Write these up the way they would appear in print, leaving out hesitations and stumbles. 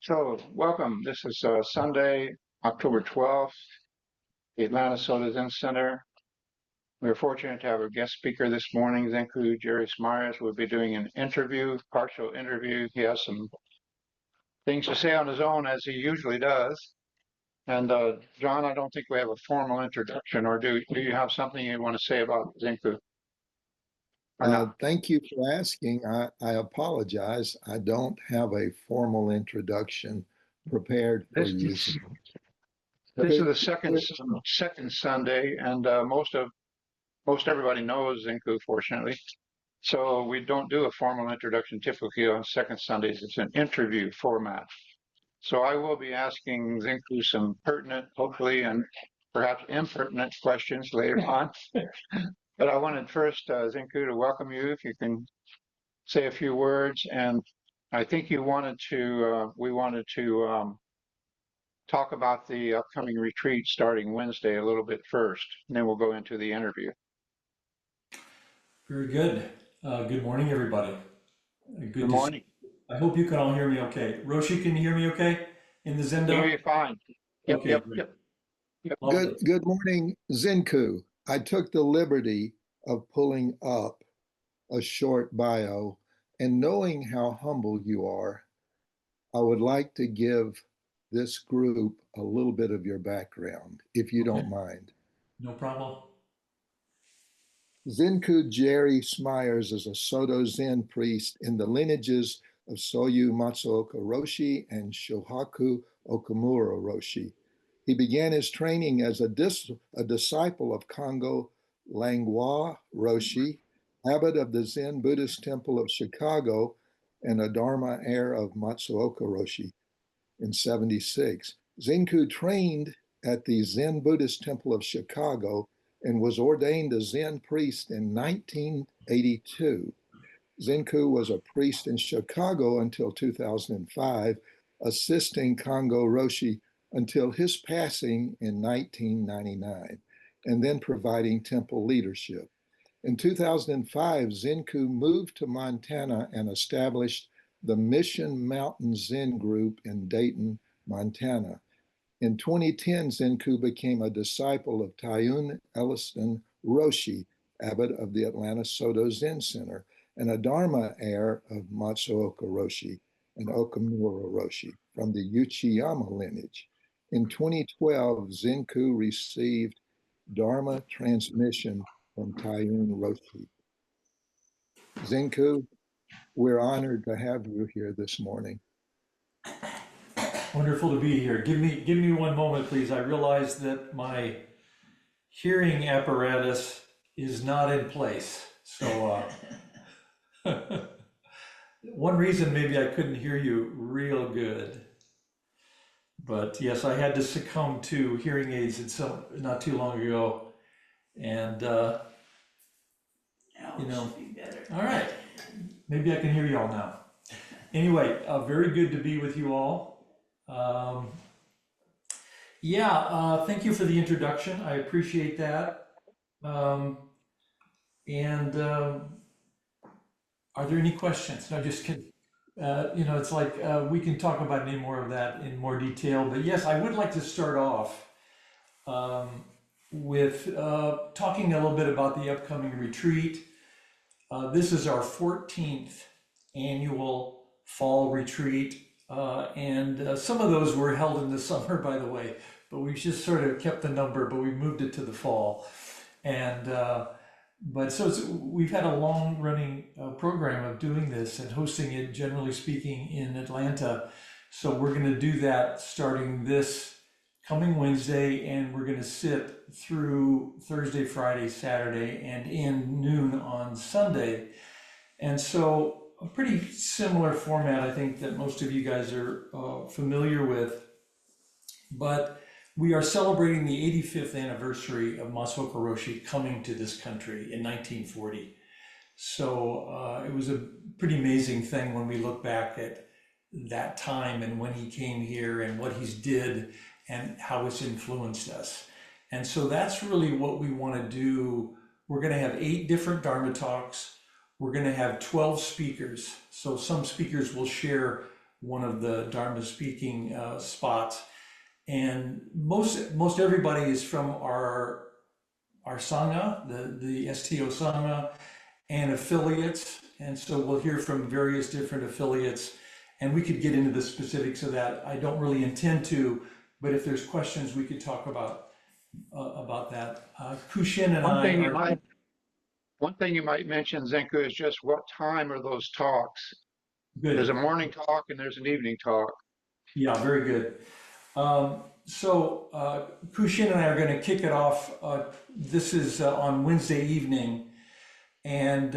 So, welcome. This is Sunday, October 12th, the Atlanta Soda Zen Center. We're fortunate to have a guest speaker this morning, Zenku Jerry Smyers. Will be doing an interview, partial interview. He has some things to say on his own, as he usually does. And John, I don't think we have a formal introduction, or do you have something you want to say about Zenku? Or not? Thank you for asking. I apologize. I don't have a formal introduction prepared for This you. this is Could, the second Sunday, and most everybody knows Zenku, fortunately. So we don't do a formal introduction typically on second Sundays. It's an interview format. So I will be asking Zinku some pertinent, hopefully, and perhaps impertinent questions later on. But I wanted first, Zinku, to welcome you. If you can say a few words, and I think we wanted to talk about the upcoming retreat starting Wednesday a little bit first, and then we'll go into the interview. Very good. Good morning, everybody. Good Good to see morning. you. I hope you can all hear me okay. Roshi, can you hear me okay in the Hear Zendo? you fine. Yep, Okay, yep, great. yep, yep. good, Lovely. good morning, Zenku. I took the liberty of pulling up a short bio, and knowing how humble you are, I would like to give this group a little bit of your background, if you Okay, don't mind. no problem. Zenku Jerry Smyers is a Soto Zen priest in the lineages of Soyu Matsuoka Roshi and Shohaku Okamura Roshi. He began his training as a disciple of Kongo Langwa Roshi, abbot of the Zen Buddhist Temple of Chicago, and a Dharma heir of Matsuoka Roshi in 76. Zenku trained at the Zen Buddhist Temple of Chicago and was ordained a Zen priest in 1982. Zenku was a priest in Chicago until 2005, assisting Kongo Roshi until his passing in 1999, and then providing temple leadership. In 2005, Zenku moved to Montana and established the Mission Mountain Zen Group in Dayton, Montana. In 2010, Zenku became a disciple of Tayun Elliston Roshi, abbot of the Atlanta Soto Zen Center, and a Dharma heir of Matsuoka Roshi and Okamura Roshi from the Uchiyama lineage. In 2012, Zenku received Dharma transmission from Tayun Roshi. Zenku, we're honored to have you here this morning. Wonderful to be here. Give me one moment, please. I realize that my hearing apparatus is not in place. So one reason maybe I couldn't hear you real good. But yes, I had to succumb to hearing aids not too long ago. And Now you it know, should be better. all right, maybe I can hear you all now. Anyway, very good to be with you all. Um, Thank you for the introduction. I appreciate that. Um, and Are there any questions? No, just kidding. It's like we can talk about any more of that in more detail. But yes, I would like to start off with talking a little bit about the upcoming retreat. This is our 14th annual fall retreat. And some of those were held in the summer, by the way, but we've just sort of kept the number, but we moved it to the fall. And we've had a long running program of doing this and hosting it, generally speaking, in Atlanta. So we're going to do that starting this coming Wednesday, and we're going to sit through Thursday, Friday, Saturday, and in noon on Sunday. And so a pretty similar format, I think, that most of you guys are familiar with. But we are celebrating the 85th anniversary of Matsuoka Roshi coming to this country in 1940. So it was a pretty amazing thing when we look back at that time and when he came here and what he's did and how it's influenced us. And so that's really what we want to do. We're going to have 8 different Dharma talks. We're going to have 12 speakers. So some speakers will share one of the Dharma speaking spots. And most everybody is from our Sangha, the STO Sangha, and affiliates. And so we'll hear from various different affiliates, and we could get into the specifics of that. I don't really intend to, but if there's questions, we could talk about that. Kushin and One I thing you are might one thing you might mention, Zenku, is just what time are those talks? There's a good. morning talk and there's an evening talk. Yeah, very good. Kushin and I are going to kick it off. This is on Wednesday evening. And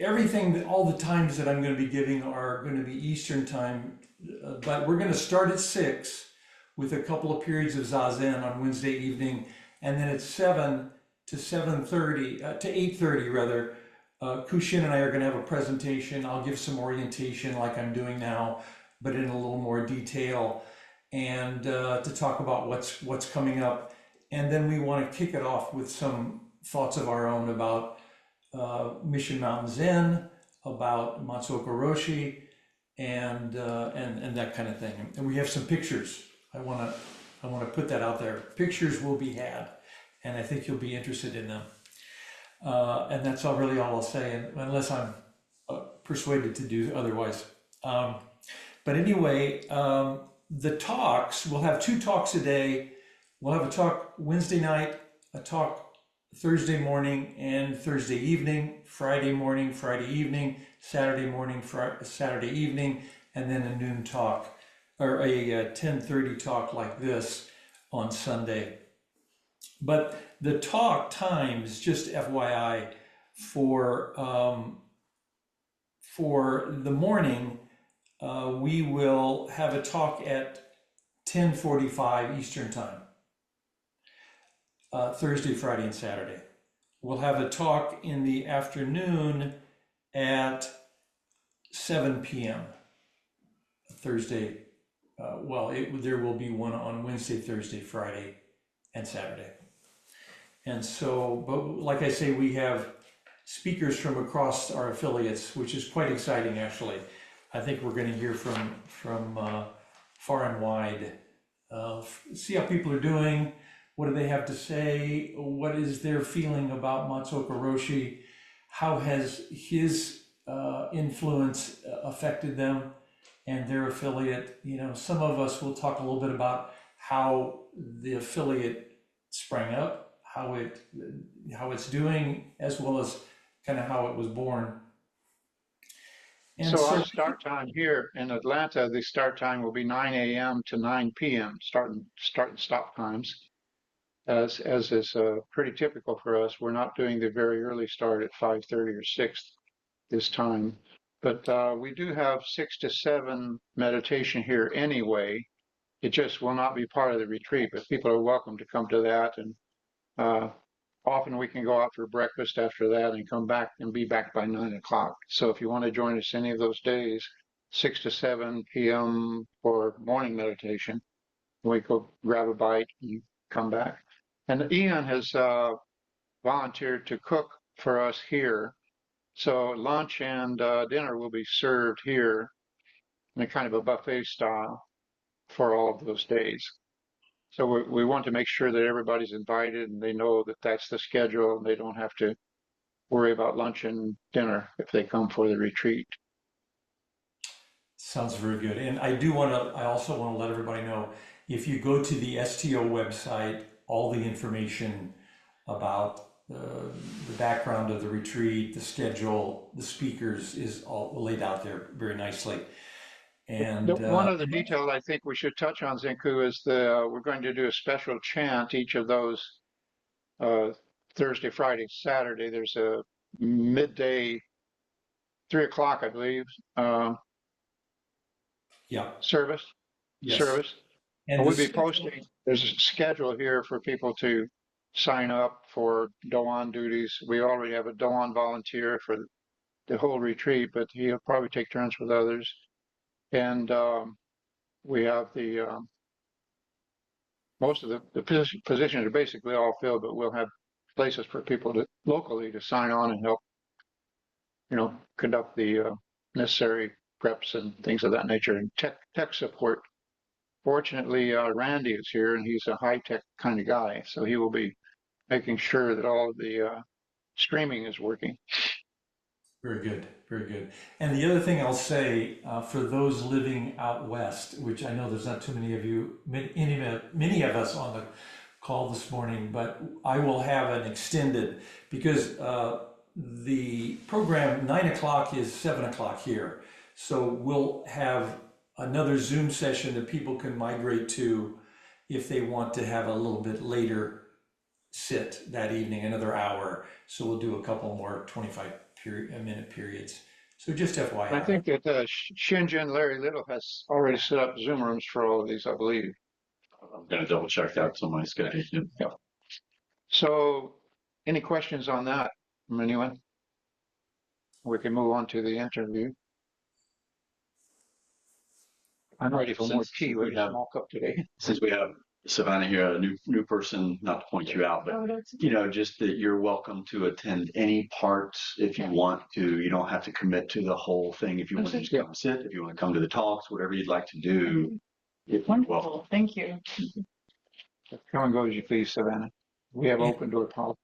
everything, all the times that I'm going to be giving are going to be Eastern time, but we're going to start at 6 with a couple of periods of Zazen on Wednesday evening, and then at 7 to 7:30, to 8:30 rather, Kushin and I are going to have a presentation. I'll give some orientation like I'm doing now, but in a little more detail, and to talk about what's coming up. And then we want to kick it off with some thoughts of our own about Mission Mountain Zen, about Matsuoka Roshi, and that kind of thing. And we have some pictures. I want to put that out there. Pictures will be had, and I think you'll be interested in them. And that's really all I'll say, unless I'm persuaded to do otherwise. But anyway, the talks, we'll have 2 talks a day. We'll have a talk Wednesday night, a talk Thursday morning and Thursday evening, Friday morning, Friday evening, Saturday morning, Saturday evening, and then a noon talk, or a 10:30 talk like this on Sunday. But the talk times, just FYI, for the morning, we will have a talk at 10:45 Eastern time. Thursday, Friday, and Saturday. We'll have a talk in the afternoon at 7 p.m. Thursday. There will be one on Wednesday, Thursday, Friday, and Saturday. And so, but like I say, we have speakers from across our affiliates, which is quite exciting, actually. I think we're going to hear from far and wide. See how people are doing. What do they have to say? What is their feeling about Matsuoka Roshi? How has his influence affected them and their affiliate? Some of us will talk a little bit about how the affiliate sprang up, how it's doing, as well as kind of how it was born. And So our start time here in Atlanta, the start time will be 9 a.m. to 9 p.m. start and stop times. As is pretty typical for us. We're not doing the very early start at 5:30 or 6 this time, but we do have 6 to 7 meditation here anyway. It just will not be part of the retreat, but people are welcome to come to that. And often we can go out for breakfast after that and come back and be back by 9 o'clock. So if you want to join us any of those days, 6 to 7 p.m. for morning meditation, we go grab a bite and come back. And Ian has volunteered to cook for us here. So lunch and dinner will be served here in a kind of a buffet style for all of those days. So we want to make sure that everybody's invited and they know that that's the schedule and they don't have to worry about lunch and dinner if they come for the retreat. sounds very good. And I also want to let everybody know, if you go to the STO website, all the information about the background of the retreat, the schedule, the speakers is all laid out there very nicely. And one of the details I think we should touch on, Zenku, is we're going to do a special chant each of those Thursday, Friday, Saturday. There's a midday, 3 o'clock, I believe, yeah, service. yes. And We'll be posting. There's a schedule here for people to sign up for Doan duties. We already have a Doan volunteer for the whole retreat, but he'll probably take turns with others. And we have most of the positions are basically all filled, but we'll have places for people locally to sign on and help, conduct the necessary preps and things of that nature, and tech support. Fortunately, Randy is here, and he's a high-tech kind of guy, so he will be making sure that all of the streaming is working. Very good, very good. And the other thing I'll say, for those living out west, which I know there's not too many of you, many of us on the call this morning, but I will have an extended, because the program 9 o'clock is 7 o'clock here. So we'll have another Zoom session that people can migrate to if they want to have a little bit later sit that evening, another hour. So we'll do a couple more 25-minute periods. So just FYI. I think that Shinjin Larry Little has already set up Zoom rooms for all of these, I believe. I'm going to double check that on my schedule. Yeah. So, any questions on that from anyone? We can move on to the interview. I'm ready for more tea. We have a small cup today. Since we have Savannah here, a new person, not to point you out, but just that you're welcome to attend any parts if you want to. You don't have to commit to the whole thing. If you want to just come sit, if you want to come to the talks, whatever you'd like to do. Wonderful. Thank you. Come and go as you please, Savannah. We have open door policy.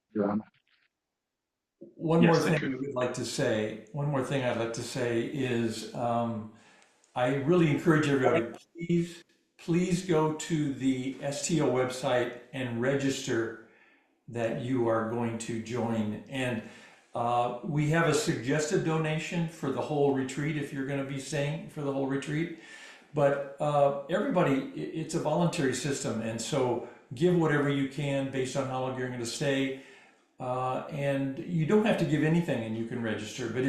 One more thing I would like to say. One more thing I'd like to say is, I really encourage everybody, please go to the STO website and register that you are going to join. And we have a suggested donation for the whole retreat if you're going to be staying for the whole retreat. But everybody, it's a voluntary system, and so give whatever you can based on how long you're going to stay. And you don't have to give anything, and you can register. But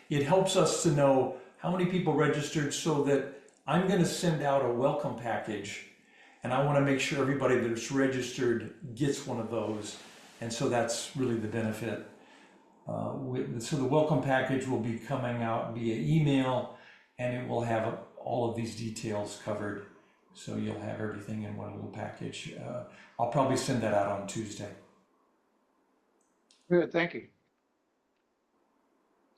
it helps us to know how many people registered, so that I'm going to send out a welcome package, and I want to make sure everybody that's registered gets one of those. And so that's really the benefit. So the welcome package will be coming out via email, and it will have all of these details covered. So you'll have everything in one little package. I'll probably send that out on Tuesday. Good, thank you.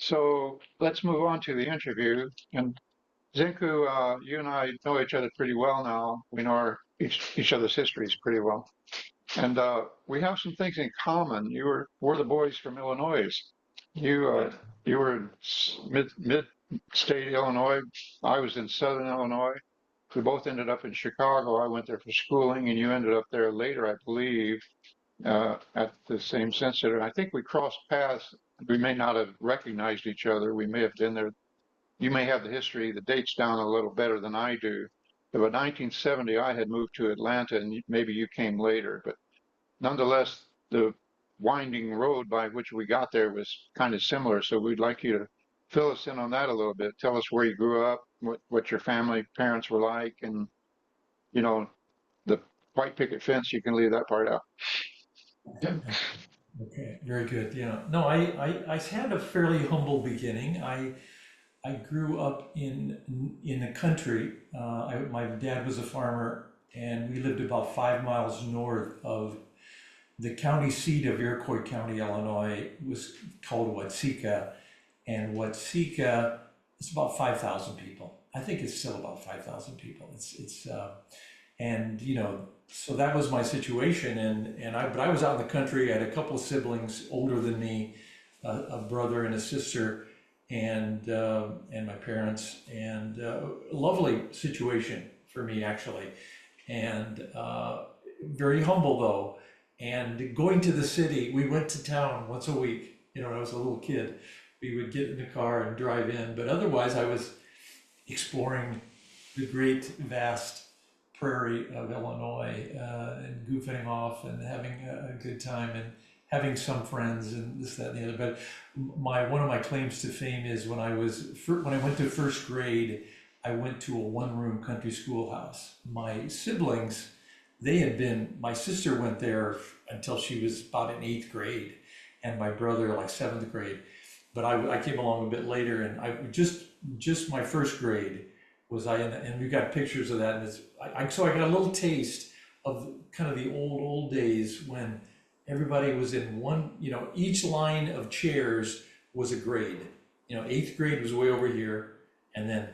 So let's move on to the interview. And Zenku, you and I know each other pretty well now. We know each other's histories pretty well. And we have some things in common. We're the boys from Illinois. You were in mid-state Illinois. I was in southern Illinois. We both ended up in Chicago. I went there for schooling, and you ended up there later, I believe, at the same center. I think we crossed paths. We may not have recognized each other. We may have been there. You may have the history, the dates down a little better than I do. About 1970, I had moved to Atlanta, and maybe you came later. But nonetheless, the winding road by which we got there was kind of similar. So we'd like you to fill us in on that a little bit. Tell us where you grew up, what your parents were like, and, the white picket fence, you can leave that part out. Okay, very good. Yeah, no, I had a fairly humble beginning. I grew up in the country. My dad was a farmer, and we lived about 5 miles north of the county seat of Iroquois County, Illinois. Was called Watseka, and Watseka is about 5,000 people. I think it's still about 5,000 people. So that was my situation, but I was out in the country. I had a couple of siblings older than me, a brother and a sister, and my parents, and lovely situation for me, actually, and very humble though. And going to the city, we went to town once a week. When I was a little kid, we would get in the car and drive in, but otherwise I was exploring the great vast prairie of Illinois, and goofing off and having a good time and having some friends and this, that, and the other. But one of my claims to fame is when I went to first grade, I went to a one-room country schoolhouse. My siblings, my sister went there until she was about in 8th grade, and my brother like 7th grade. But I came along a bit later, and I just my first grade was and we got pictures of that, and so I got a little taste of kind of the old days when everybody was in one, each line of chairs was a grade. 8th grade was way over here, and then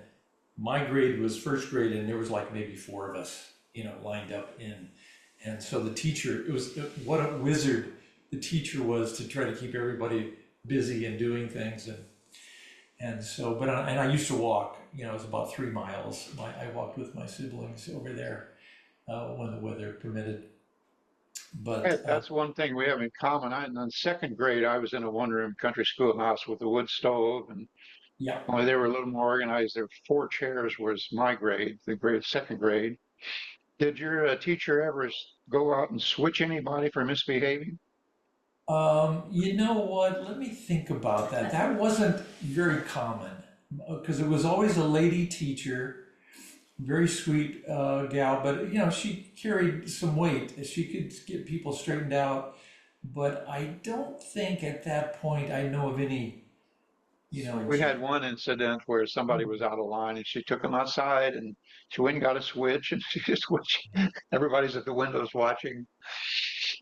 my grade was first grade, and there was like maybe four of us, lined up in. And so the teacher, what a wizard the teacher was to try to keep everybody busy and doing things. And so, and I used to walk, it was about 3 miles. I walked with my siblings over there when the weather permitted. But That's one thing we have in common. In second grade, I was in a one-room country schoolhouse with a wood stove, and yeah, only they were a little more organized. There were 4 chairs was my grade, the second grade. Did your teacher ever go out and switch anybody for misbehaving? you know what? Let me think about that. That wasn't very common because it was always a lady teacher, very sweet gal, but she carried some weight. She could get people straightened out, but I don't think at that point I know of any, We had one incident where somebody was out of line and she took them outside and she went and got a switch and she just switched. Everybody's at the windows watching.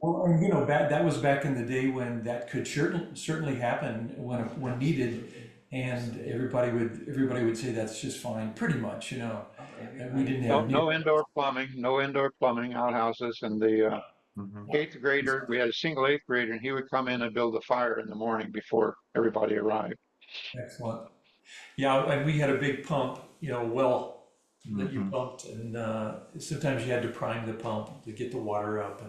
well, and that was back in the day when that could certainly happen when needed, and everybody would say that's just fine, pretty much, and we didn't have No indoor plumbing, no indoor plumbing, outhouses. And the eighth grader, we had a single eighth grader, and he would come in and build a fire in the morning before everybody arrived. excellent. Yeah, and we had a big pump, well that you pumped, and sometimes you had to prime the pump to get the water up,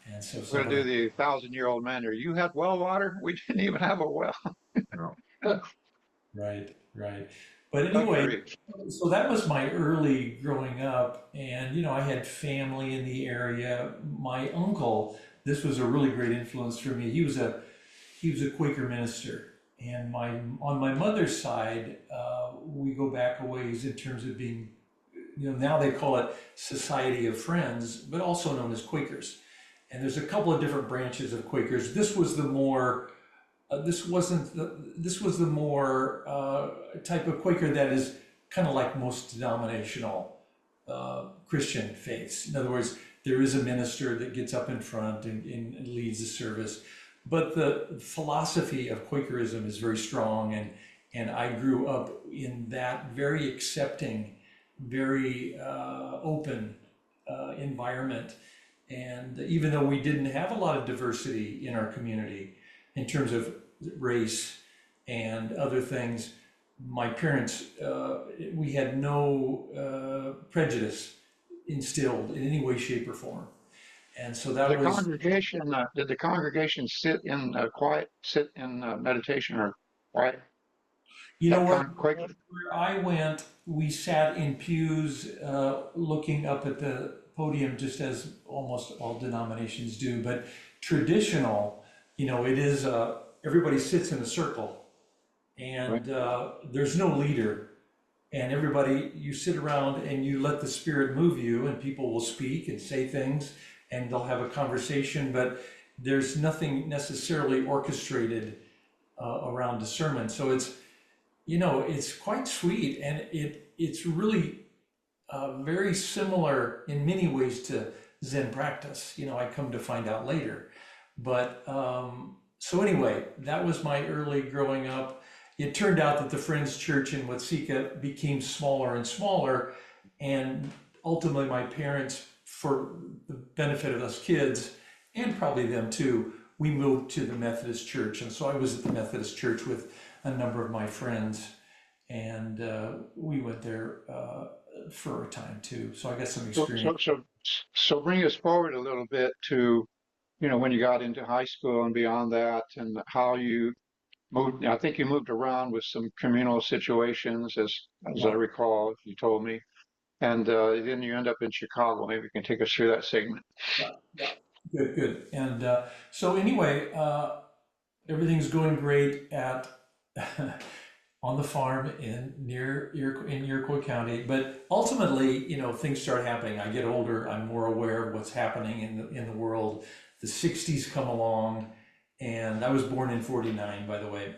and so We're going to do the 1,000-year-old man here. You had well water? We didn't even have a well. right. But anyway, so that was my early growing up, and I had family in the area. My uncle, this was a really great influence for me. He was a Quaker minister, and on my mother's side, we go back a ways in terms of being, now they call it Society of Friends, but also known as Quakers. And there's a couple of different branches of Quakers. This was the more this was the more type of Quaker that is kind of like most denominational Christian faiths. In other words, there is a minister that gets up in front and leads the service, but the philosophy of Quakerism is very strong, and I grew up in that very accepting, very open environment. And even though we didn't have a lot of diversity in our community in terms of race and other things, my parents, we had no prejudice instilled in any way, shape, or form. And so that was... Congregation, did the congregation sit in meditation or quiet? You know what? Quaker? Where I went, we sat in pews looking up at the podium, just as almost all denominations do. But traditional, it is everybody sits in a circle, and there's no leader, and everybody, you sit around and you let the Spirit move you, and people will speak and say things, and they'll have a conversation, but there's nothing necessarily orchestrated around the sermon. So it's quite sweet, and it's really very similar in many ways to Zen practice. I come to find out later. But so anyway, that was my early growing up. It turned out that the Friends Church in Watsika became smaller and smaller, and ultimately my parents, for the benefit of us kids, and probably them too, we moved to the Methodist Church. And so I was at the Methodist Church with a number of my friends, and we went there for a time too. So I got some experience. So bring us forward a little bit to, when you got into high school and beyond that, and how you moved. I think you moved around with some communal situations, as I recall, you told me. And then you end up in Chicago. Maybe you can take us through that segment. Yeah. Good. And so anyway, everything's going great at on the farm in Iroquois County. But ultimately, things start happening. I get older. I'm more aware of what's happening in the world. The 60s come along, and I was born in 49, by the way.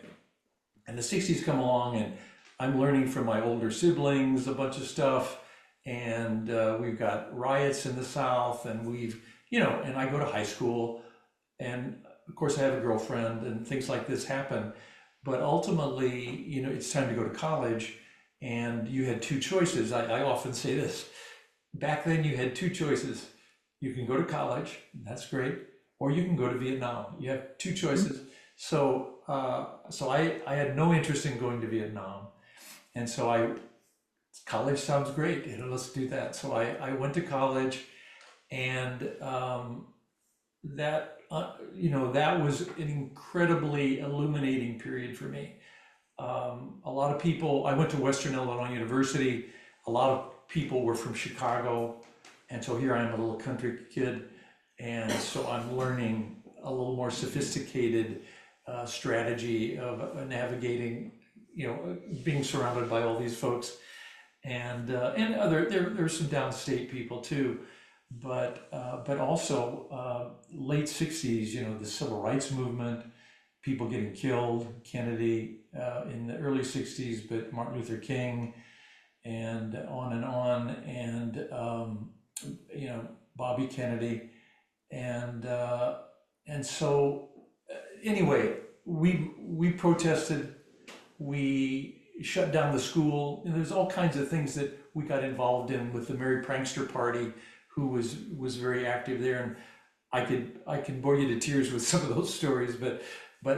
And the 60s come along, and I'm learning from my older siblings a bunch of stuff. And we've got riots in the South, and and I go to high school, and of course I have a girlfriend, and things like this happen. But ultimately, it's time to go to college, and you had two choices. I often say this. Back then, you had two choices. You can go to college, that's great, or you can go to Vietnam. You have two choices. So, I had no interest in going to Vietnam, and so college sounds great. Let's do that. So I went to college, and that that was an incredibly illuminating period for me. A lot of people. I went to Western Illinois University. A lot of people were from Chicago, and so here I am, a little country kid, and so I'm learning a little more sophisticated strategy of navigating, being surrounded by all these folks, and there's some downstate people too, but also late '60s, the civil rights movement, people getting killed, Kennedy in the early '60s, but Martin Luther King, and on, and Bobby Kennedy, and so anyway, we protested, we shut down the school, and there's all kinds of things that we got involved in with the Merry Prankster Party, who was very active there, and I can bore you to tears with some of those stories, but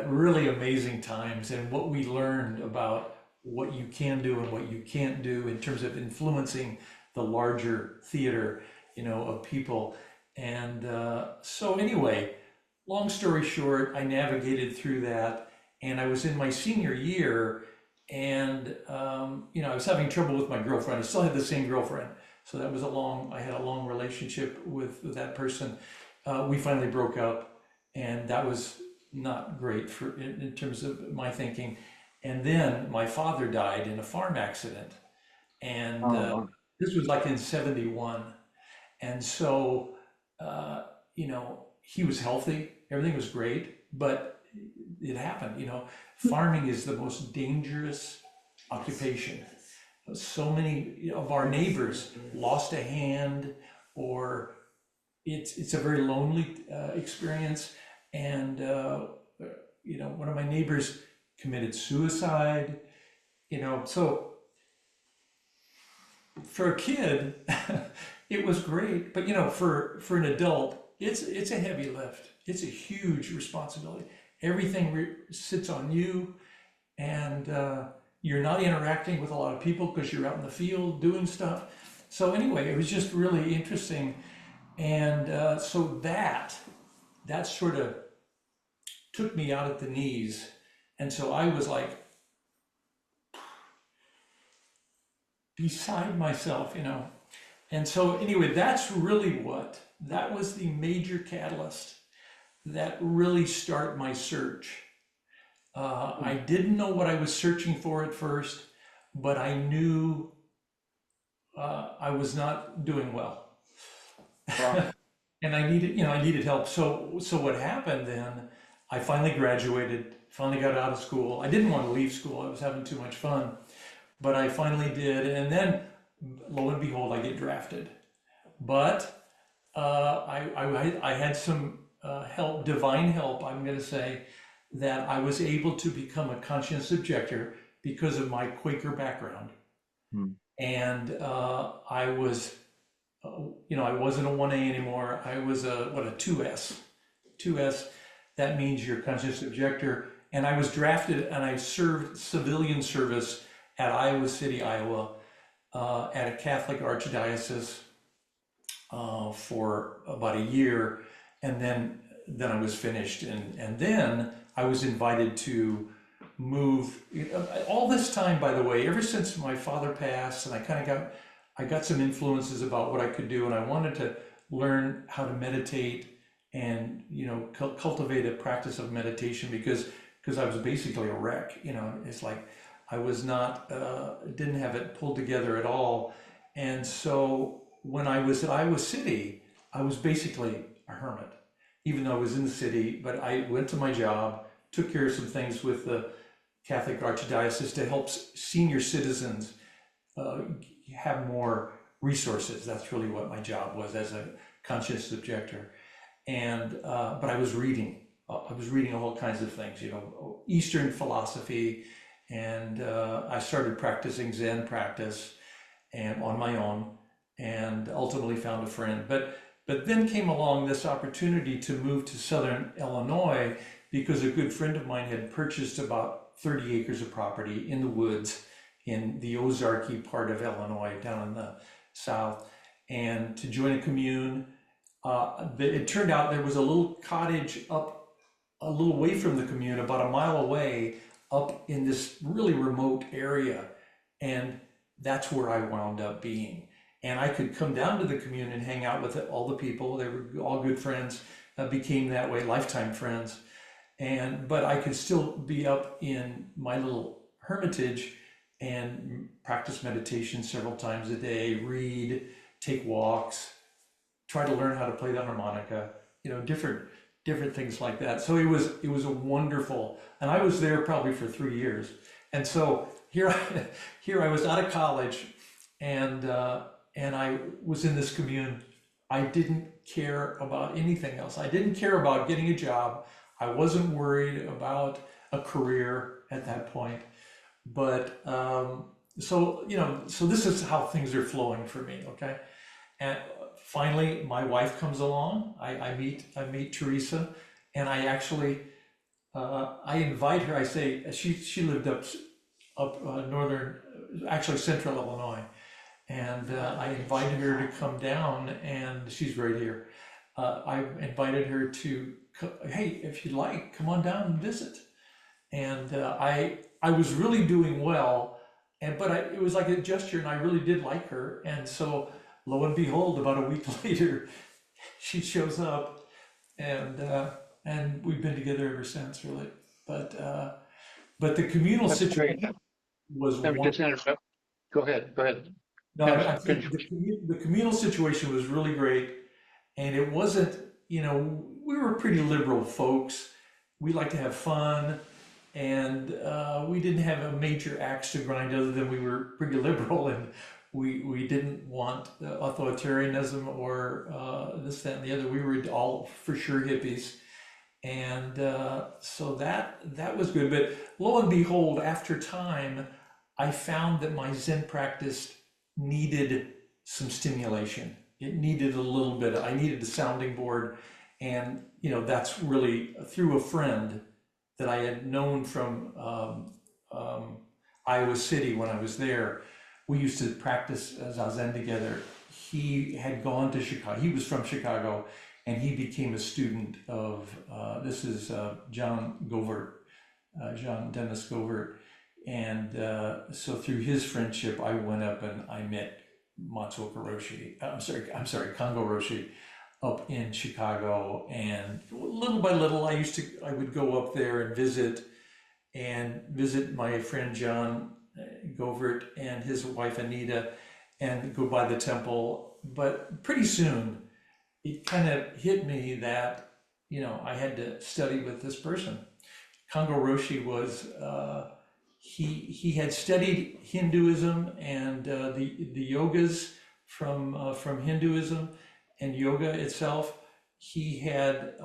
really amazing times, and what we learned about what you can do and what you can't do in terms of influencing the larger theater, of people. And so anyway, long story short, I navigated through that, and I was in my senior year, and I was having trouble with my girlfriend. I still had the same girlfriend, so that was I had a long relationship with that person. We finally broke up, and that was not great in terms of my thinking. And then my father died in a farm accident, and this was like in '71. And so, he was healthy, everything was great, but it happened. Farming is the most dangerous occupation. So many of our neighbors lost a hand, or it's a very lonely experience. And one of my neighbors committed suicide. So for a kid, it was great, but for an adult, it's a heavy lift. It's a huge responsibility. Everything sits on you, and you're not interacting with a lot of people because you're out in the field doing stuff. So anyway, it was just really interesting, and so that sort of took me out at the knees, and so I was like beside myself, And so anyway, that was the major catalyst that really started my search. I didn't know what I was searching for at first, but I knew I was not doing well. Wow. And I needed help. So what happened then, I finally graduated, finally got out of school. I didn't want to leave school. I was having too much fun, but I finally did. And then lo and behold, I get drafted. But I had some help, divine help, I'm going to say, that I was able to become a conscience objector because of my Quaker background. And I was, I wasn't a 1A anymore. I was a 2S. 2S, that means you're a conscience objector. And I was drafted, and I served civilian service at Iowa City, Iowa, at a Catholic archdiocese for about a year, and then I was finished, and then I was invited to move. All this time, by the way, ever since my father passed, and I got some influences about what I could do, and I wanted to learn how to meditate and cultivate a practice of meditation because I was basically a wreck. It's like I was not didn't have it pulled together at all, and so when I was at Iowa City, I was basically a hermit, even though I was in the city. But I went to my job, took care of some things with the Catholic Archdiocese to help senior citizens have more resources. That's really what my job was as a conscious objector. And but I was reading all kinds of things, Eastern philosophy and I started practicing Zen practice and on my own, and ultimately found a friend. But then came along this opportunity to move to Southern Illinois because a good friend of mine had purchased about 30 acres of property in the woods in the Ozarky part of Illinois, down in the south, and to join a commune. It turned out there was a little cottage up a little way from the commune, about a mile away, up in this really remote area. And that's where I wound up being. And I could come down to the commune and hang out with all the people. They were all good friends, became that way, lifetime friends. But I could still be up in my little hermitage and practice meditation several times a day, read, take walks, try to learn how to play the harmonica, different things like that. So it was a wonderful, and I was there probably for 3 years. And so here I was out of college, and I was in this commune. I didn't care about anything else. I didn't care about getting a job. I wasn't worried about a career at that point. But so this is how things are flowing for me. Okay, and finally my wife comes along. I meet Teresa, and I actually I invite her. I say she lived up northern, actually central Illinois, and I invited her to come down, and she's right here. I invited her to, hey, if you'd like, come on down and visit. And I was really doing well, but it was like a gesture, and I really did like her. And so lo and behold, about a week later, she shows up, and we've been together ever since, really. But the communal That's great. situation was Let me just wonderful. interrupt. Go ahead. Go ahead. No, Finish. I'm saying Finish. the communal situation was really great, and it wasn't, we were pretty liberal folks. We like to have fun, and we didn't have a major axe to grind other than we were pretty liberal, and we didn't want authoritarianism or this, that, and the other. We were all for sure hippies. And so that was good. But lo and behold, after time, I found that my Zen practice needed some stimulation. It needed a little bit. I needed a sounding board. And, that's really through a friend that I had known from Iowa City when I was there. We used to practice Zazen together. He had gone to Chicago. He was from Chicago, and he became a student of, this is John Dennis Govert. And so through his friendship, I went up and I met Matsuoka Roshi, Kongo Roshi, up in Chicago. And little by little, I would go up there and visit my friend John Govert and his wife Anita, and go by the temple. But pretty soon, it kind of hit me that, I had to study with this person. Kongo Roshi was, he had studied Hinduism and the yogas from Hinduism and yoga itself. He had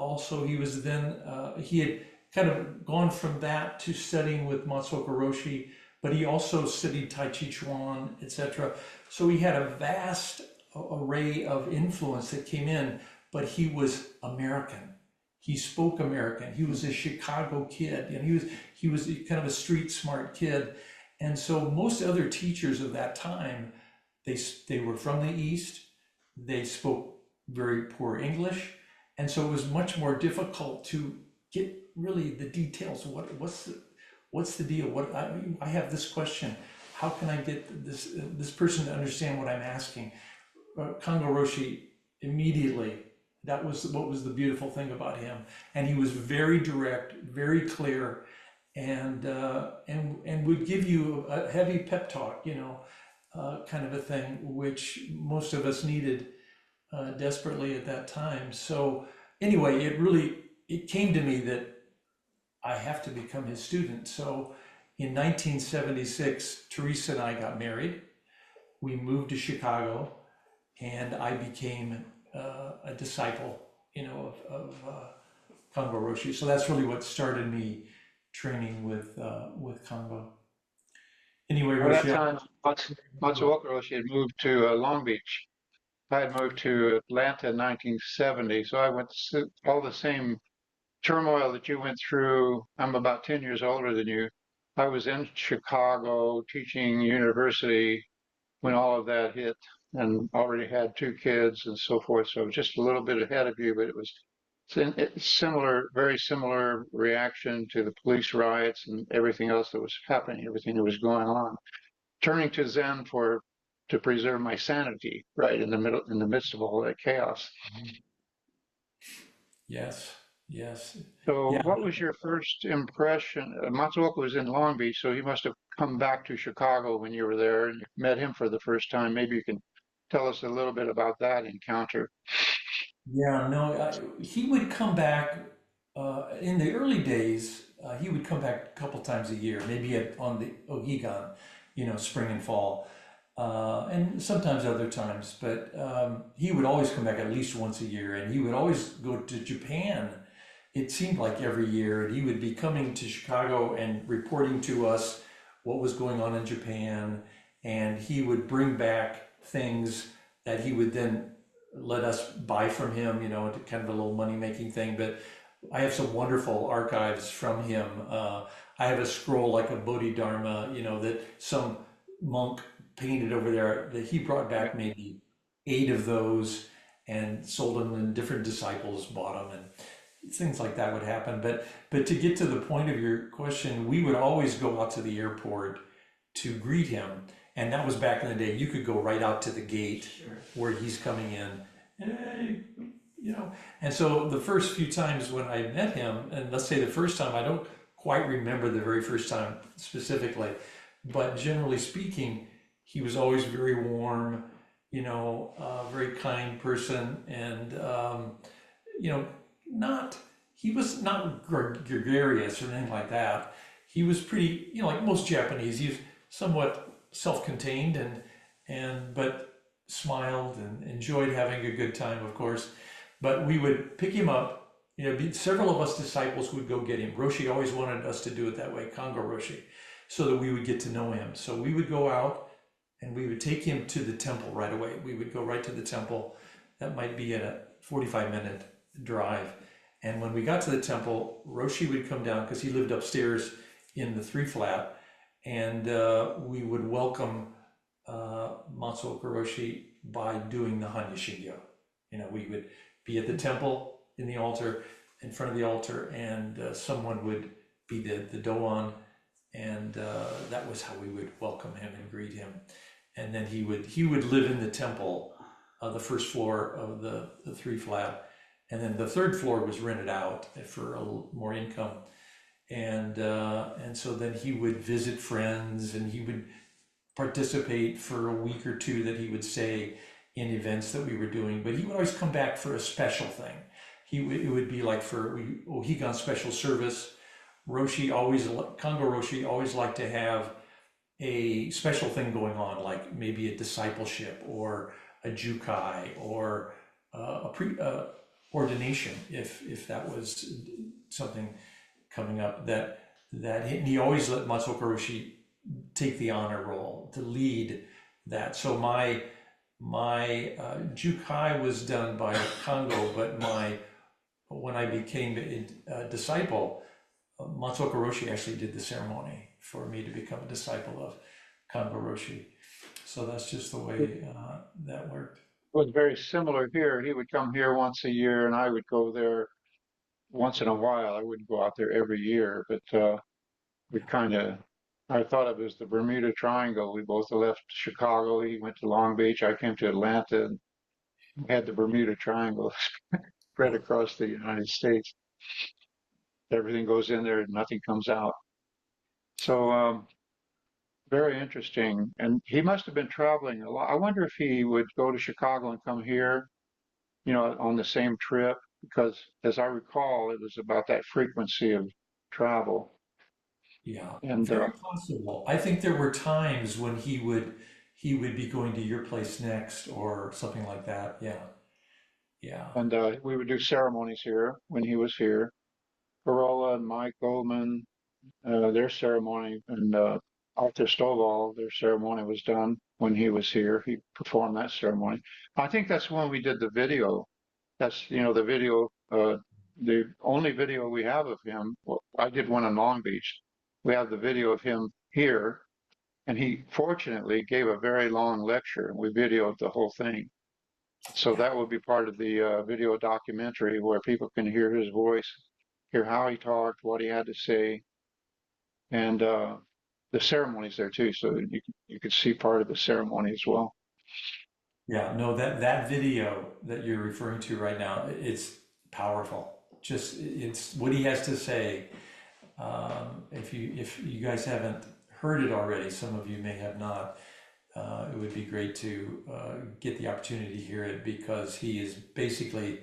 kind of gone from that to studying with Matsuoka Roshi, but he also studied Tai Chi Chuan, etc. So he had a vast array of influence that came in, but he was American. He spoke American. He was a Chicago kid, and he was kind of a street smart kid. And so most other teachers of that time, they were from the East. They spoke very poor English, and so it was much more difficult to get really the details. What's the deal? I have this question. How can I get this person to understand what I'm asking? Kongo Roshi immediately. That was what was the beautiful thing about him, and he was very direct, very clear, and would give you a heavy pep talk, kind of a thing, which most of us needed desperately at that time. So anyway, it came to me that I have to become his student. So in 1976, Teresa and I got married. We moved to Chicago, and I became a disciple, of Kongo Roshi. So that's really what started me training with Kongo. Anyway, By that Rochelle. time, Matsuoka Roshi had moved to Long Beach. I had moved to Atlanta in 1970, so I went through all the same turmoil that you went through. I'm about 10 years older than you. I was in Chicago teaching university when all of that hit and already had two kids and so forth. So just a little bit ahead of you, but it was similar, very similar reaction to the police riots and everything else that was happening, everything that was going on. Turning to Zen to preserve my sanity, right in the midst of all that chaos. Yes, yes. So, Yeah, what was your first impression? Matsuoka was in Long Beach, so he must have come back to Chicago when you were there and you met him for the first time. Maybe you can tell us a little bit about that encounter. yeah, no, he would come back in the early days. He would come back a couple times a year, maybe on the Ohigan, spring and fall, and sometimes other times. But he would always come back at least once a year, and he would always go to Japan. It seemed like every year, and he would be coming to Chicago and reporting to us what was going on in Japan, and he would bring back things that he would then let us buy from him, kind of a little money making thing. But I have some wonderful archives from him. I have a scroll like a Bodhidharma, that some monk painted over there that he brought back maybe 8 of those and sold them, and different disciples bought them, and things like that would happen. But to get to the point of your question, we would always go out to the airport to greet him. And that was back in the day. You could go right out to the gate where he's coming in. Hey, And so the first few times when I met him, and let's say the first time, I don't quite remember the very first time specifically, but generally speaking, he was always very warm, very kind person, and not he was not gregarious or anything like that. He was pretty, like most Japanese. He's somewhat self-contained and but smiled and enjoyed having a good time, of course. But we would pick him up. Several of us disciples would go get him. Roshi always wanted us to do it that way, Kongo Roshi, so that we would get to know him. So we would go out and we would take him to the temple right away. We would go right to the temple. That might be at a 45-minute drive. And when we got to the temple, Roshi would come down because he lived upstairs in the 3-flat, and we would welcome Matsuoka Roshi by doing the Hanya Shingyo. We would be at the temple in the altar, in front of the altar, and someone would be the Doan, and that was how we would welcome him and greet him. And then he would live in the temple, the first floor of the 3-flat, and then the 3rd floor was rented out for a little more income. And so then he would visit friends, and he would participate for a week or two that he would stay in events that we were doing. But he would always come back for a special thing. It would be like for Ohigan special service. Kongo Roshi always liked to have a special thing going on, like maybe a discipleship or a jukai or ordination, if that was something coming up, he always let Matsuoka Roshi take the honor role to lead that. So my jukai was done by Kongo, but when I became a disciple, Matsuoka Roshi actually did the ceremony for me to become a disciple of Kongo Roshi. So that's just the way that worked. It was very similar here. He would come here once a year, and I would go there once in a while. I wouldn't go out there every year, but we kind of, I thought of it as the Bermuda Triangle. We both left Chicago. He went to Long Beach. I came to Atlanta and had the Bermuda Triangle spread across the United States. Everything goes in there and nothing comes out. So very interesting. And he must have been traveling a lot. I wonder if he would go to Chicago and come here, on the same trip, because as I recall, it was about that frequency of travel. Yeah, And very possible. I think there were times when he would be going to your place next or something like that. Yeah, yeah. and we would do ceremonies here when he was here. Corolla and Mike Goldman, their ceremony, and Arthur Stovall, their ceremony was done when he was here. He performed that ceremony. I think that's when we did the video. That's, the video, the only video we have of him. Well, I did one in Long Beach. We have the video of him here, and he fortunately gave a very long lecture. We videoed the whole thing. So that will be part of the video documentary where people can hear his voice, hear how he talked, what he had to say, and the ceremonies there too. So you could see part of the ceremony as well. Yeah, no, that video that you're referring to right now, it's powerful. Just it's what he has to say. If you guys haven't heard it already, some of you may have not. It would be great to get the opportunity to hear it because he is basically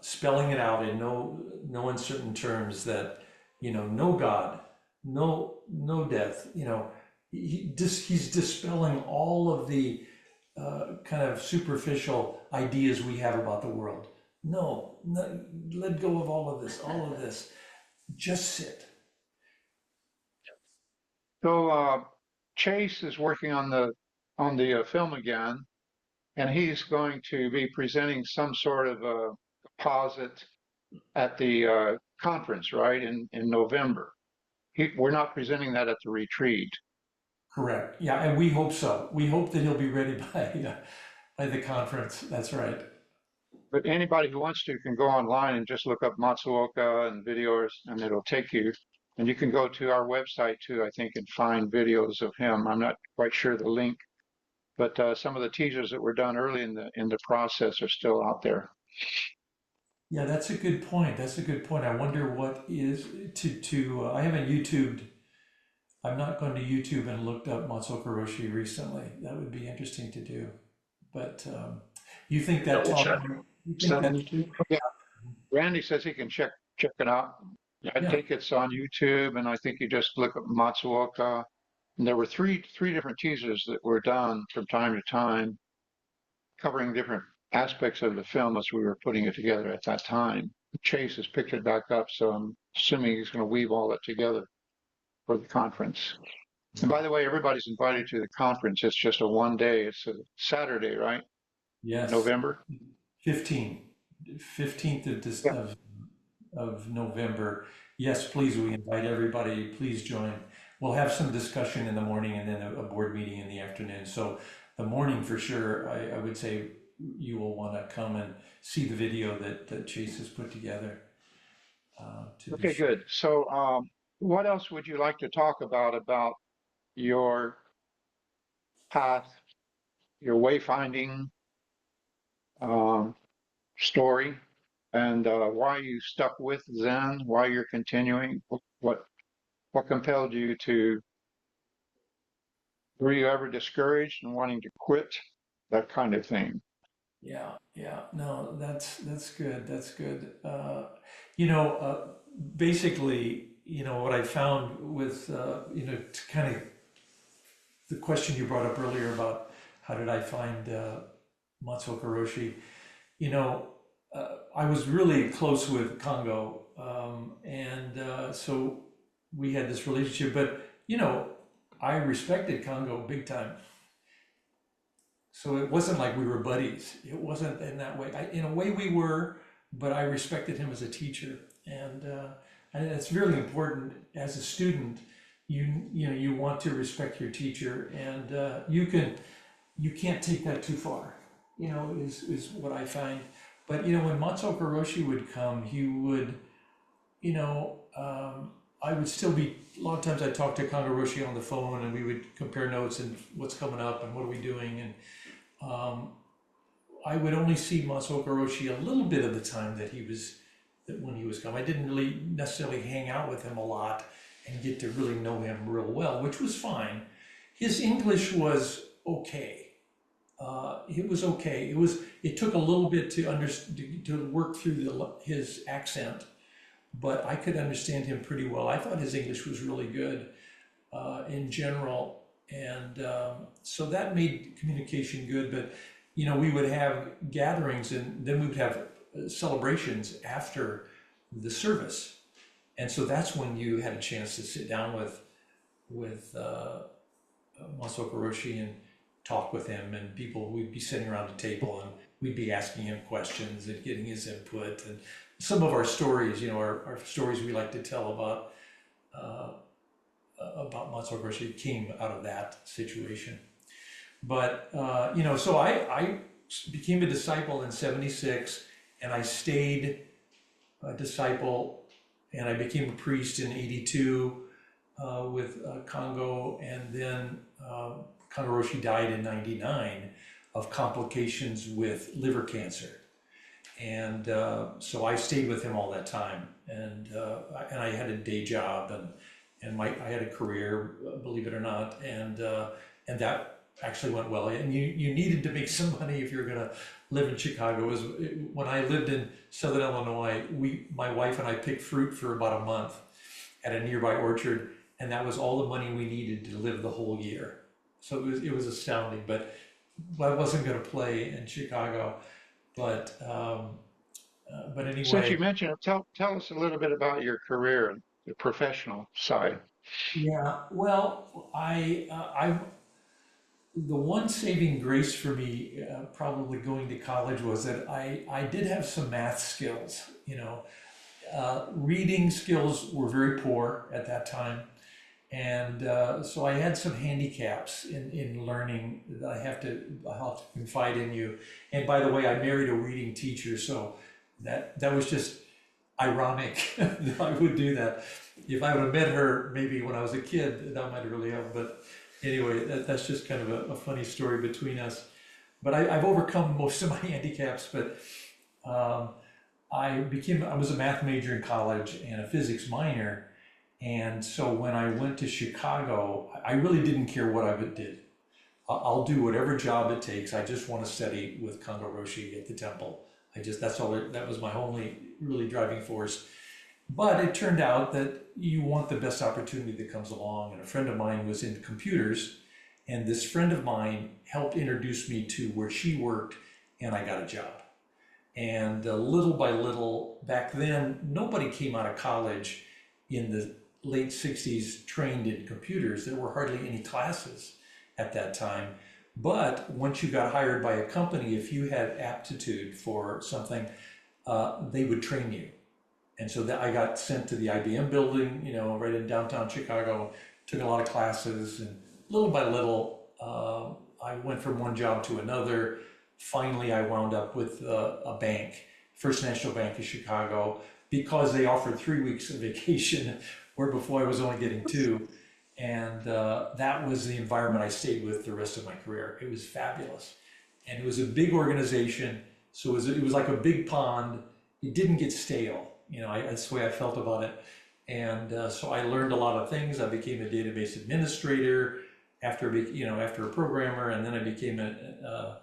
spelling it out in no uncertain terms that no God, no death. He's dispelling all of the kind of superficial ideas we have about the world. No, let go of all of this. Just sit. So Chase is working on the film again, and he's going to be presenting some sort of a composite at the conference, right, in November. We're not presenting that at the retreat. Correct. Yeah, and we hope so. We hope that he'll be ready by the conference. That's right. But anybody who wants to can go online and just look up Matsuoka and videos, and it'll take you. And you can go to our website too, I think, and find videos of him. I'm not quite sure the link, but some of the teasers that were done early in the process are still out there. Yeah, that's a good point. That's a good point. I wonder what is I haven't YouTubed. I'm not going to YouTube and looked up Matsuoka Roshi recently. That would be interesting to do. But you think that Double talk? check. You Is that think on that? YouTube? Yeah, Randy says he can check it out. I Yeah. think it's on YouTube, and I think you just look up Matsuoka. And there were three different teasers that were done from time to time, covering different aspects of the film as we were putting it together at that time. Chase has picked it back up, so I'm assuming he's going to weave all that together for the conference. And by the way, everybody's invited to the conference. It's just a one day. It's a Saturday, right? Yes. November. 15th Yeah. of November. Yes, please, we invite everybody. Please join. We'll have some discussion in the morning and then a board meeting in the afternoon. So the morning for sure, I would say you will want to come and see the video that Chase has put together. Okay, good. So what else would you like to talk about your path, your wayfinding story, and why you stuck with Zen, why you're continuing? What compelled you to? Were you ever discouraged and wanting to quit? That kind of thing. Yeah, no, that's good. That's good. Basically, what I found with, to kind of the question you brought up earlier about how did I find Matsuoka Roshi, I was really close with Kongo, and so we had this relationship, but, I respected Kongo big time. So it wasn't like we were buddies. It wasn't in that way. In a way we were, but I respected him as a teacher. And it's really important as a student, you want to respect your teacher, and you can't take that too far, is what I find. But, when Matsuoka Roshi would come, he would, I would still be, a lot of times I'd talk to Kongo Roshi on the phone and we would compare notes and what's coming up and what are we doing. And I would only see Matsuoka Roshi a little bit of the time when he was coming. I didn't really necessarily hang out with him a lot and get to really know him real well, which was fine. His English was okay. It was okay. It took a little bit to work through his accent, but I could understand him pretty well. I thought his English was really good in general, and so that made communication good. But we would have gatherings, and then we would have celebrations after the service, and so that's when you had a chance to sit down with Masaoka Roshi and talk with him, and we'd be sitting around a table and we'd be asking him questions and getting his input, and some of our stories, our stories we like to tell about Masaoka Roshi came out of that situation. But so I became a disciple in '76, and I stayed a disciple, and I became a priest in '82 with Kongo, and then Kongo Roshi died in '99 of complications with liver cancer. And so I stayed with him all that time, and I had a day job, and I had a career, believe it or not, and that actually went well. And you needed to make some money if you're going to live in Chicago. When I lived in Southern Illinois, my wife and I picked fruit for about a month at a nearby orchard, and that was all the money we needed to live the whole year. So it was astounding. But I wasn't going to play in Chicago. But anyway. Since you mentioned it, tell us a little bit about your career and the professional side. Yeah, well, the one saving grace for me, probably going to college, was that I did have some math skills. Reading skills were very poor at that time, and so I had some handicaps in learning that I'll have to confide in you. And by the way, I married a reading teacher, so that was just ironic that I would do that. If I would have met her maybe when I was a kid, that might really help. But anyway, that's just kind of a funny story between us. But I've overcome most of my handicaps. But I was a math major in college and a physics minor. And so when I went to Chicago, I really didn't care what I did. I'll do whatever job it takes. I just want to study with Kongo Roshi at the temple. That was my only really driving force. But it turned out that you want the best opportunity that comes along. And a friend of mine was in computers, and this friend of mine helped introduce me to where she worked, and I got a job. And little by little, back then, nobody came out of college in the late '60s trained in computers. There were hardly any classes at that time. But once you got hired by a company, if you had aptitude for something, they would train you. And so I got sent to the IBM building, right in downtown Chicago, took a lot of classes, and little by little, I went from one job to another. Finally, I wound up with a bank, First National Bank of Chicago, because they offered 3 weeks of vacation, where before I was only getting 2. And that was the environment I stayed with the rest of my career. It was fabulous. And it was a big organization, so it was like a big pond. It didn't get stale. That's the way I felt about it. And so I learned a lot of things. I became a database administrator after a programmer, and then I became a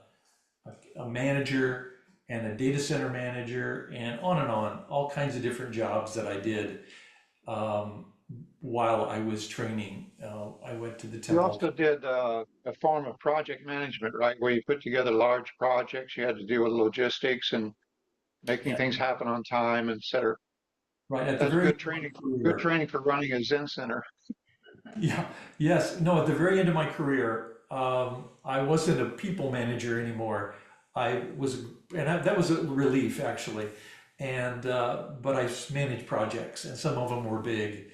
manager and a data center manager, and on, all kinds of different jobs that I did while I was training. I went to the temple. You also did a form of project management, right? Where you put together large projects. You had to deal with logistics and making things happen on time, etc. Right. At That's the very good training. Good training for running a Zen center. Yeah. Yes. No. At the very end of my career, I wasn't a people manager anymore. That was a relief actually. And but I managed projects, and some of them were big.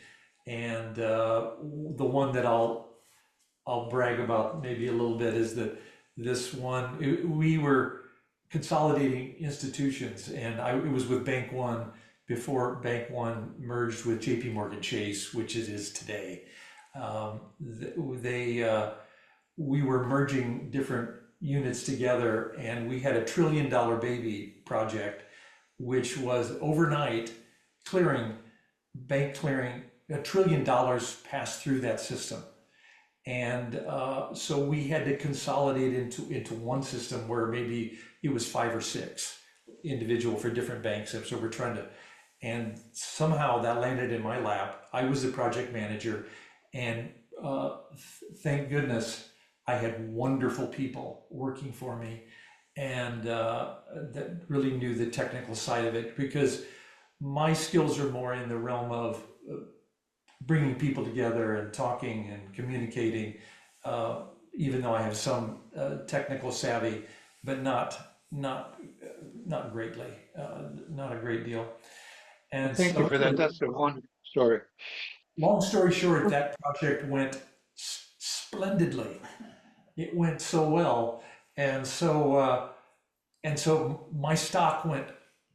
And the one that I'll brag about maybe a little bit is that this one, we were consolidating institutions, and it was with Bank One before Bank One merged with JP Morgan Chase, which it is today. We were merging different units together, and we had a $1 trillion baby project, which was overnight bank clearing, $1 trillion passed through that system. And so we had to consolidate into one system where maybe it was 5 or 6 individual for different banks. So we're trying to, and somehow that landed in my lap. I was the project manager, and thank goodness I had wonderful people working for me, and that really knew the technical side of it, because my skills are more in the realm of bringing people together and talking and communicating, even though I have some technical savvy, but not greatly, not a great deal. And Thank you so, for that. That's the one story. long story short, that project went splendidly. It went so well, and so my stock went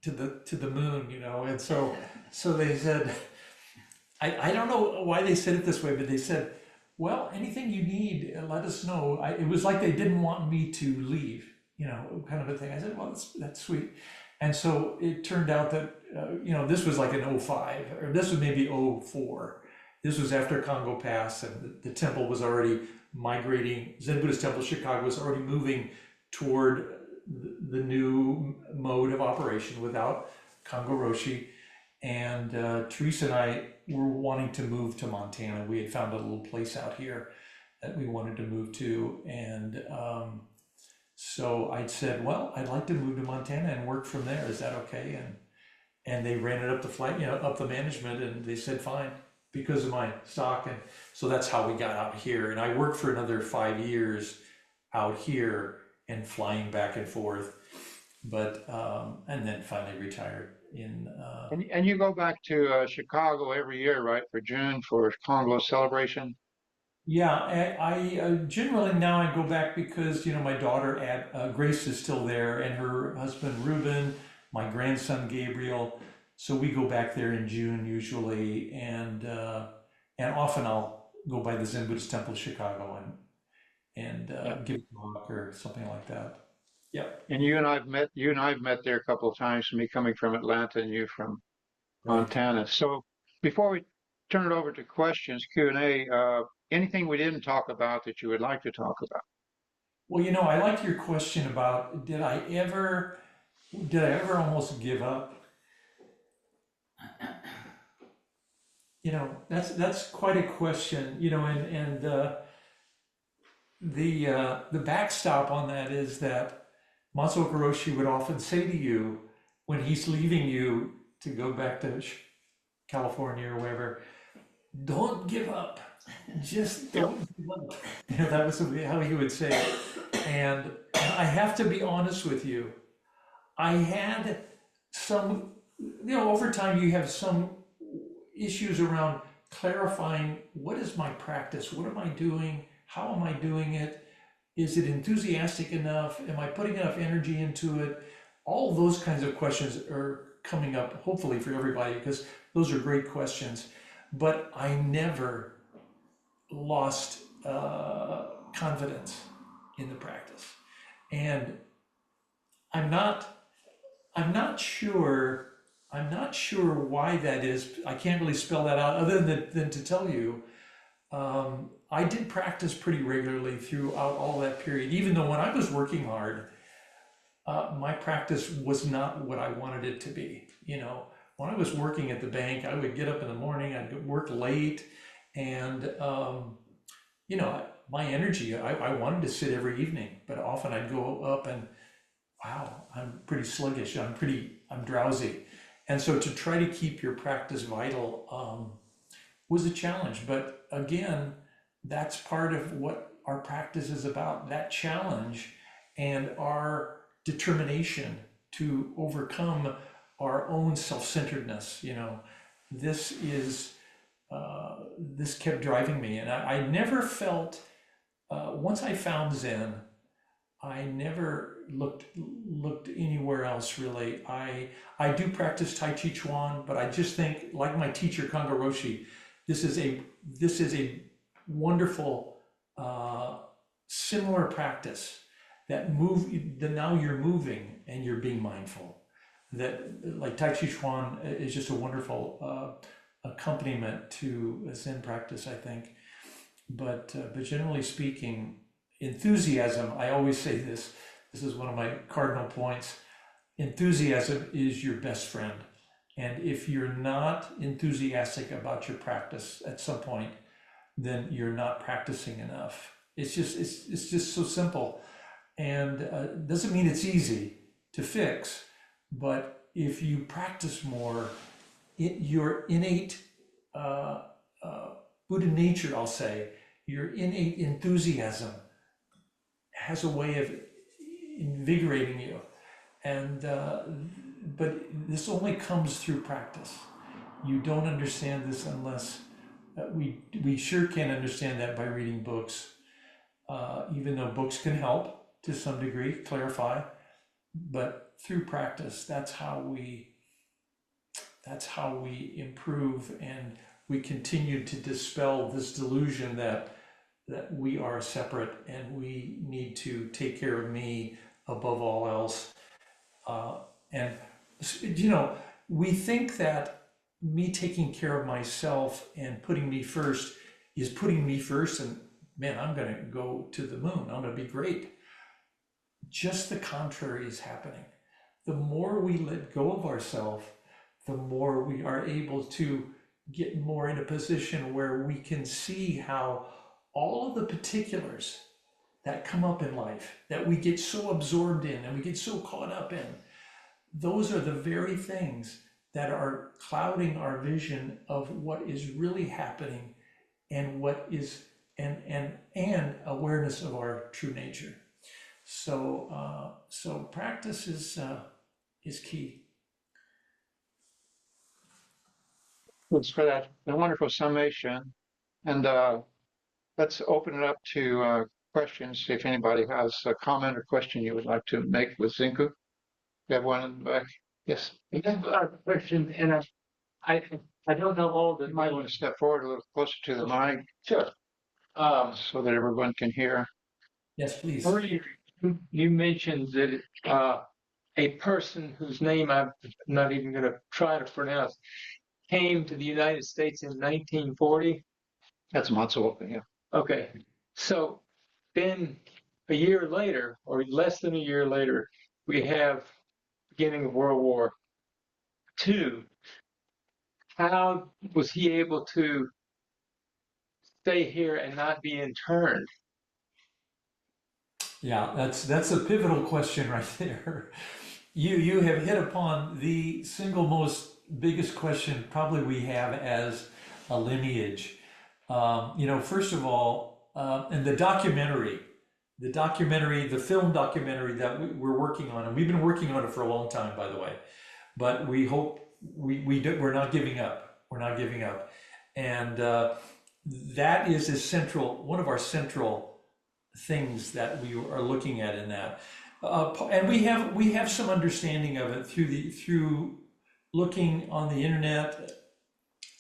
to the moon, you know. And so they said, I don't know why they said it this way, but they said, well, anything you need, let us know. It was like they didn't want me to leave, you know, kind of a thing. I said, well, that's sweet. And so it turned out that, you know, this was like an '05, or this was maybe '04. This was after Congo Pass, and the temple was already migrating. Zen Buddhist Temple Chicago was already moving toward the new mode of operation without Congo Roshi. And Teresa and I were wanting to move to Montana. We had found a little place out here that we wanted to move to. And so I'd said, well, I'd like to move to Montana and work from there. Is that okay? And they ran it up the flight, you know, up the management, and they said, fine, because of my stock. And so that's how we got out here. And I worked for another 5 years out here and flying back and forth, but and then finally retired in. And you go back to Chicago every year, right, for June for Congo celebration? Yeah, I generally now I go back because, you know, my daughter Grace is still there, and her husband Ruben, my grandson Gabriel. So we go back there in June usually, and often I'll go by the Zen Buddhist Temple Chicago and give a talk or something like that. Yeah, And you and I've met there a couple of times, me coming from Atlanta and you from right. Montana. So before we turn it over to questions, Q&A, anything we didn't talk about that you would like to talk about? Well, you know, I like your question about did I ever almost give up? You know, that's quite a question. You know, and the backstop on that is that Matsuoka Roshi would often say to you when he's leaving you to go back to California or wherever, don't give up. Just Yep. don't give up. You know, that was how he would say it. And I have to be honest with you. I had some, you know, over time you have some issues around clarifying what is my practice? What am I doing? How am I doing it? Is it enthusiastic enough? Am I putting enough energy into it? All those kinds of questions are coming up, hopefully for everybody, because those are great questions. But I never lost confidence in the practice, and I'm not sure. I'm not sure why that is. I can't really spell that out, other than to tell you, I did practice pretty regularly throughout all that period. Even though when I was working hard, my practice was not what I wanted it to be. You know, when I was working at the bank, I would get up in the morning, I'd work late, and you know, my energy, I wanted to sit every evening, but often I'd go up and, wow, I'm pretty sluggish, I'm drowsy. And so to try to keep your practice vital was a challenge. But again, that's part of what our practice is about, that challenge and our determination to overcome our own self-centeredness. You know, this is this kept driving me, and I never felt once I found Zen, I never looked anywhere else really. I do practice Tai Chi Chuan, but I just think, like my teacher Kango Roshi, this is a wonderful similar practice that now you're moving and you're being mindful. That, like, Tai Chi Chuan is just a wonderful accompaniment to a Zen practice, I think. But generally speaking, enthusiasm, I always say this is one of my cardinal points. Enthusiasm is your best friend. And if you're not enthusiastic about your practice at some point, then you're not practicing enough. It's just so simple. And doesn't mean it's easy to fix, but if you practice more, your innate Buddha nature, I'll say, your innate enthusiasm has a way of invigorating you. And, but this only comes through practice. You don't understand this unless, we sure can't understand that by reading books, even though books can help to some degree, clarify, but through practice, that's how we improve, and we continue to dispel this delusion that we are separate and we need to take care of me above all else. And we think that me taking care of myself and putting me first is putting me first, and man, I'm going to go to the moon, I'm going to be great. Just the contrary is happening. The more we let go of ourselves, the more we are able to get more in a position where we can see how all of the particulars that come up in life, that we get so absorbed in and we get so caught up in, those are the very things that are clouding our vision of what is really happening and what is and awareness of our true nature. So practice is key. Thanks for that a wonderful summation. And let's open it up to questions. If anybody has a comment or question you would like to make with Zenku. We have one in the back. Yes. I have a question, and I don't know all the. You might want to step forward a little closer to the mic. Sure. So that everyone can hear. Yes, please. Earlier, you mentioned that a person whose name I'm not even going to try to pronounce came to the United States in 1940. That's Matsuoka, yeah. Okay, so then a year later, or less than a year later, we have beginning of World War II. How was he able to stay here and not be interned? Yeah, that's a pivotal question right there. You have hit upon the single most biggest question probably we have as a lineage. First of all, and the film documentary that we're working on, and we've been working on it for a long time, by the way, but we hope we're not giving up. We're not giving up, and that is one of our central things that we are looking at in that, and we have some understanding of it through looking on the internet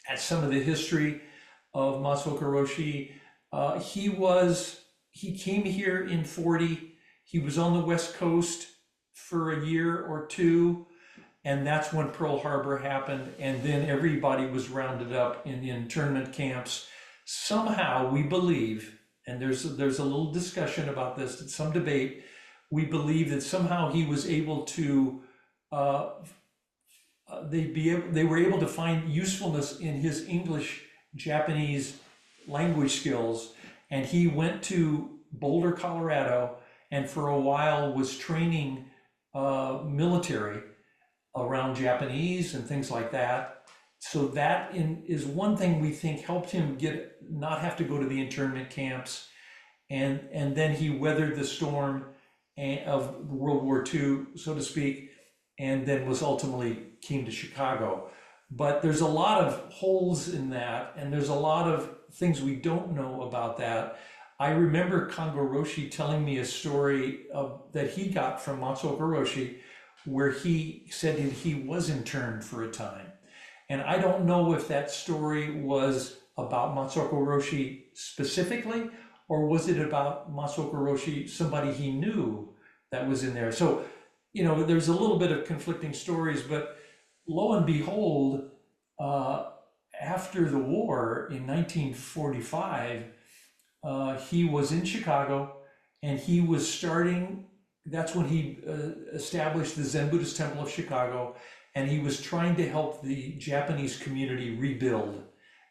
at some of the history of Matsuoka Roshi. He came here in 40. He was on the West Coast for a year or two, and that's when Pearl Harbor happened, and then everybody was rounded up in the internment camps. Somehow we believe, and there's a little discussion about this, some debate, we believe that somehow he was able to, they were able to find usefulness in his English, Japanese language skills, and he went to Boulder, Colorado, and for a while was training military around Japanese and things like that. So that is one thing we think helped him not have to go to the internment camps, and then he weathered the storm of World War II, so to speak, and then came to Chicago. But there's a lot of holes in that, and there's a lot of things we don't know about that. I remember Kango Roshi telling me a story that he got from Matsuoka Roshi, where he said that he was interned for a time. And I don't know if that story was about Matsuoka Roshi specifically, or was it about Matsuoka Roshi, somebody he knew that was in there. So, there's a little bit of conflicting stories, but lo and behold, after the war in 1945, he was in Chicago, and he was that's when he established the Zen Buddhist Temple of Chicago, and he was trying to help the Japanese community rebuild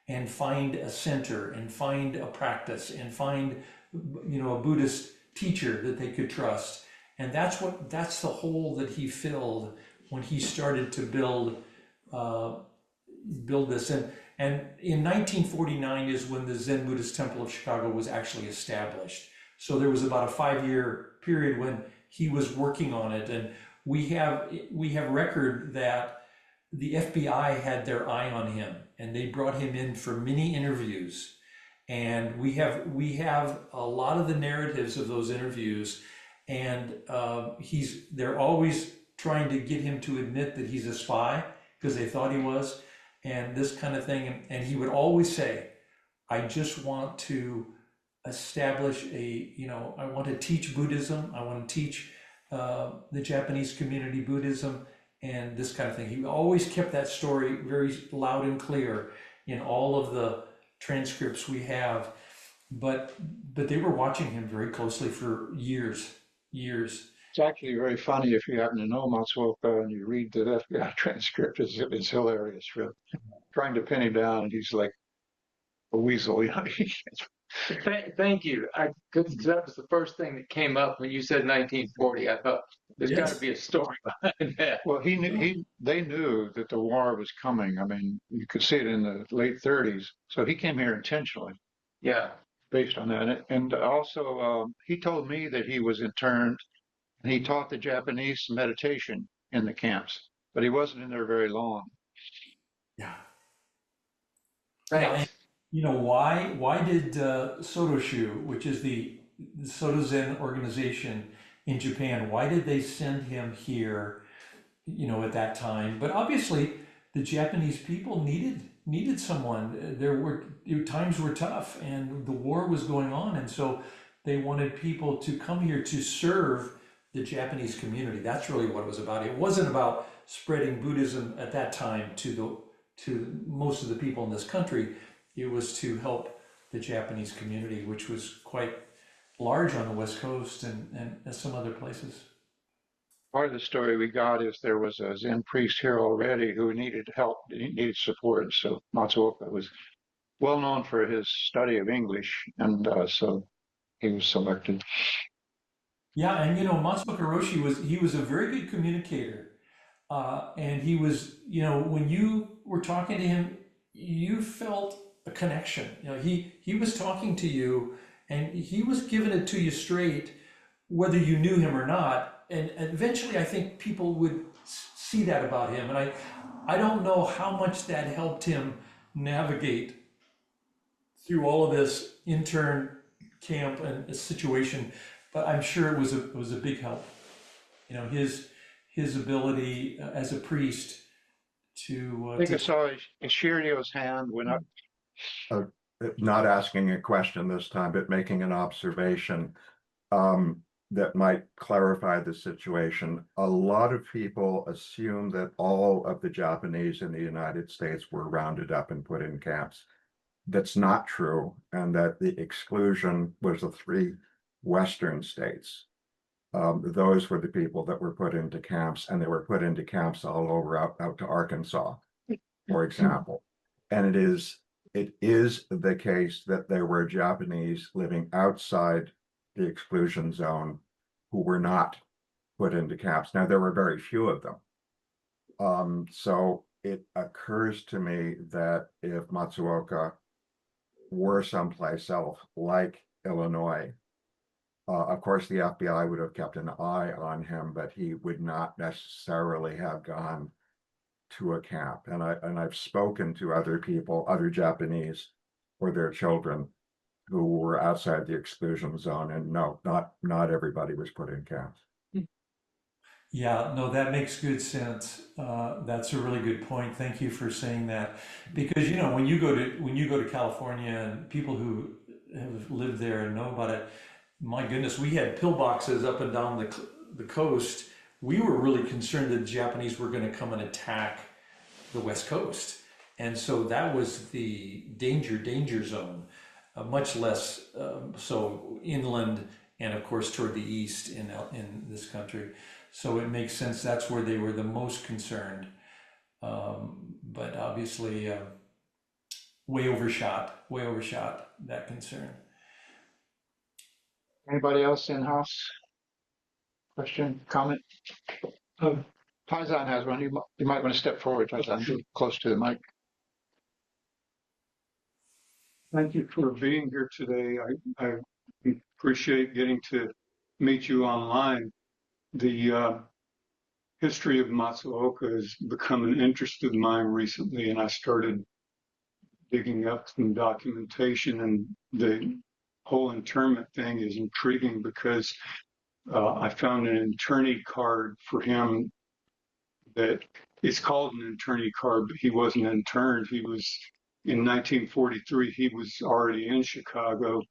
and find a center and find a practice and find, a Buddhist teacher that they could trust. And that's the hole that he filled when he started to build this. And in 1949 is when the Zen Buddhist Temple of Chicago was actually established. So there was about a 5-year period when he was working on it. And we have record that the FBI had their eye on him, and they brought him in for many interviews. And we have a lot of the narratives of those interviews, and they're always trying to get him to admit that he's a spy because they thought he was, and this kind of thing. And he would always say, "I just want to establish I want to teach Buddhism. I want to teach the Japanese community Buddhism," and this kind of thing. He always kept that story very loud and clear in all of the transcripts we have, but they were watching him very closely for years. It's actually very funny if you happen to know Matsuoka and you read the FBI transcript. It's hilarious, really. Trying to pin him down, and he's like a weasel. Thank you. Because that was the first thing that came up when you said 1940. I thought there's got to be a story behind that. Well, they knew that the war was coming. I mean, you could see it in the late 30s. So he came here intentionally. Yeah. Based on that. And also, he told me that he was interned and he taught the Japanese meditation in the camps, but he wasn't in there very long. Yeah. Thanks. And, why did Sotoshu, which is the Soto Zen organization in Japan, why did they send him here, at that time? But obviously the Japanese people needed someone. Times were tough and the war was going on, and so they wanted people to come here to serve the Japanese community. That's really what it was about. It wasn't about spreading Buddhism at that time to most of the people in this country. It was to help the Japanese community, which was quite large on the West Coast and some other places. Part of the story we got is there was a Zen priest here already who needed help, he needed support. So Matsuoka was well known for his study of English, and so he was selected. Yeah, and Matsuoka Roshi was a very good communicator, and he was when you were talking to him, you felt a connection. He was talking to you, and he was giving it to you straight, whether you knew him or not. And eventually, I think people would see that about him, and I don't know how much that helped him navigate through all of this intern camp and situation, but I'm sure it was a big help. His ability as a priest to. I think I saw Ishirio's hand went up. Not asking a question this time, but making an observation that might clarify the situation. A lot of people assume that all of the Japanese in the United States were rounded up and put in camps. That's not true, and that the exclusion was the 3 Western states. Those were the people that were put into camps, and they were put into camps all over out to Arkansas, for example. And it is the case that there were Japanese living outside the exclusion zone who were not put into camps. Now, there were very few of them. So it occurs to me that if Matsuoka were someplace else, like Illinois, of course, the FBI would have kept an eye on him, but he would not necessarily have gone to a camp. And I've spoken to other people, other Japanese or their children who were outside the exclusion zone, and no, not everybody was put in camps. Yeah, no, that makes good sense. That's a really good point. Thank you for saying that, because when you go to California, and people who have lived there and know about it, my goodness, we had pillboxes up and down the coast. We were really concerned that the Japanese were going to come and attack the West Coast, and so that was the danger zone. Much less so inland, and of course toward the east in this country. So it makes sense that's where they were the most concerned. But obviously, way overshot that concern. Anybody else in house? Question, comment? Taizan has one. You might want to step forward, Taizan, close to the mic. Thank you for being here today. I appreciate getting to meet you online. The history of Matsuoka has become an interest of mine recently, and I started digging up some documentation, and the whole internment thing is intriguing because I found an attorney card for him that it's called an attorney card, but he wasn't interned. He was in 1943, he was already in Chicago.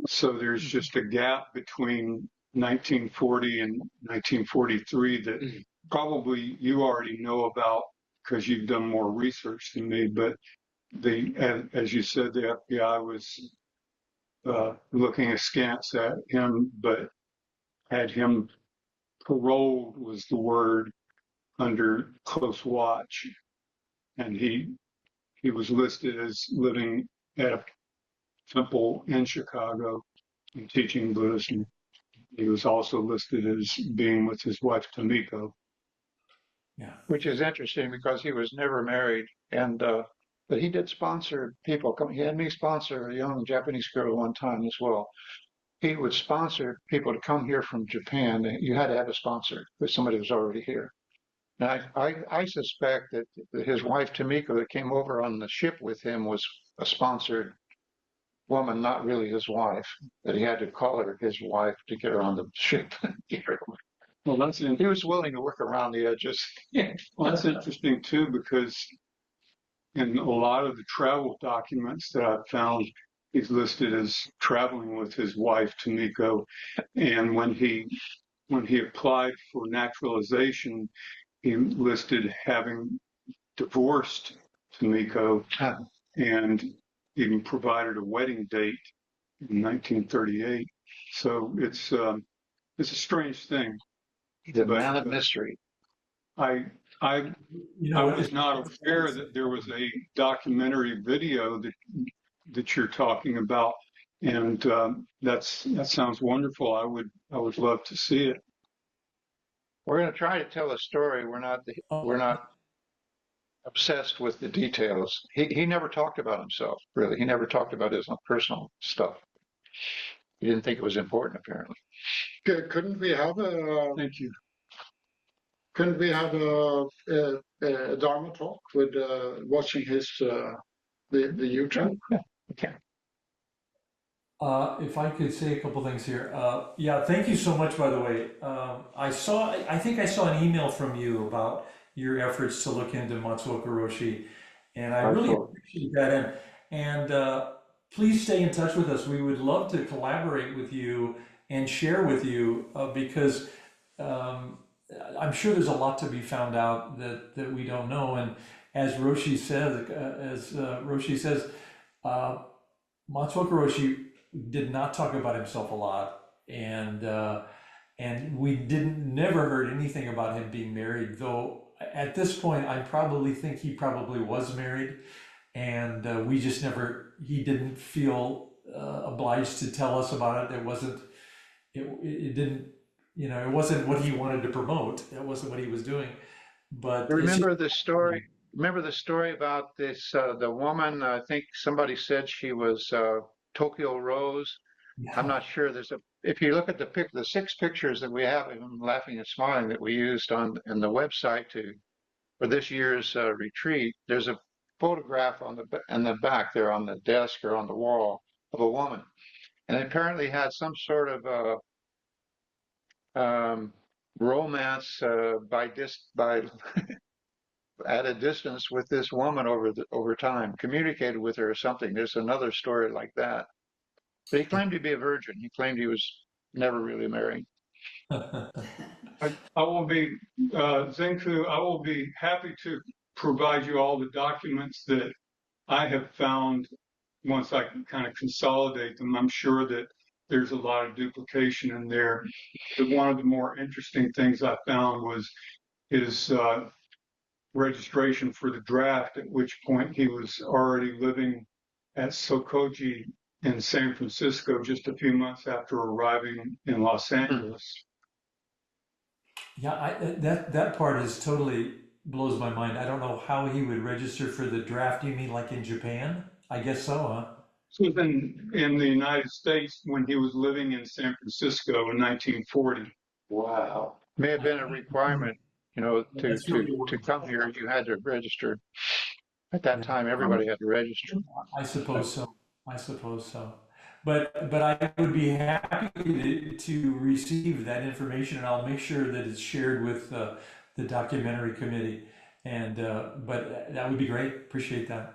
So there's just a gap between 1940 and 1943 that probably you already know about because you've done more research than me. But as you said, the FBI was looking askance at him, but had him paroled was the word, under close watch, and he was listed as living at a temple in Chicago and teaching Buddhism. He was also listed as being with his wife Tomiko. Yeah. Which is interesting because he was never married, and but he did sponsor people. He had me sponsor a young Japanese girl one time as well. He would sponsor people to come here from Japan. You had to have a sponsor, but somebody was already here. And I suspect that his wife Tomiko that came over on the ship with him was a sponsored woman, not really his wife. That he had to call her his wife to get her on the ship. Well, he was willing to work around the edges. Well, that's interesting too, because in a lot of the travel documents that I've found, he's listed as traveling with his wife Tomiko, and when he applied for naturalization, he listed having divorced Tomiko and even provided a wedding date in 1938. So it's a strange thing. He's a man of mystery. I was not aware that there was a documentary video that you're talking about, and that sounds wonderful. I would love to see it. We're going to try to tell a story. We're not obsessed with the details. He never talked about himself, really. He never talked about his own personal stuff. He didn't think it was important, apparently. Couldn't we have a Thank you. couldn't we have a Dharma talk with watching his the YouTube? Yeah, we can. If I could say a couple things here. Yeah, thank you so much, by the way. I think I saw an email from you about your efforts to look into Matsuoka Roshi, and I really appreciate that. And please stay in touch with us. We would love to collaborate with you and share with you because I'm sure there's a lot to be found out that we don't know. And as Roshi says, Matsuoka Roshi did not talk about himself a lot, and we never heard anything about him being married. Though at this point, I probably think he probably was married, and we just never. He didn't feel obliged to tell us about it. It wasn't. It didn't. It wasn't what he wanted to promote. It wasn't what he was doing. But remember the story. Remember the story about this the woman. I think somebody said she was Tokyo Rose. Yeah. I'm not sure. If you look at the 6 pictures that we have of him laughing and smiling that we used on the website for this year's retreat, there's a photograph in the back there on the desk or on the wall of a woman, and it apparently had some sort of romance by at a distance with this woman over time, communicated with her or something. There's another story like that. But he claimed to be a virgin. He claimed he was never really married. I will be, Zenku, I will be happy to provide you all the documents that I have found once I can kind of consolidate them. I'm sure that there's a lot of duplication in there. But one of the more interesting things I found was his registration for the draft, at which point he was already living at Sokoji in San Francisco just a few months after arriving in Los Angeles. Yeah, that part is totally blows my mind. I don't know how he would register for the draft. You mean like in Japan? I guess so, huh? This was in the United States when he was living in San Francisco in 1940. Wow. May have been a requirement, you know, That's really to come here, you had to register. At that yeah, time, everybody had to register. I suppose so. I suppose so. But I would be happy to receive that information, and I'll make sure that it's shared with the documentary committee. And but that would be great. Appreciate that.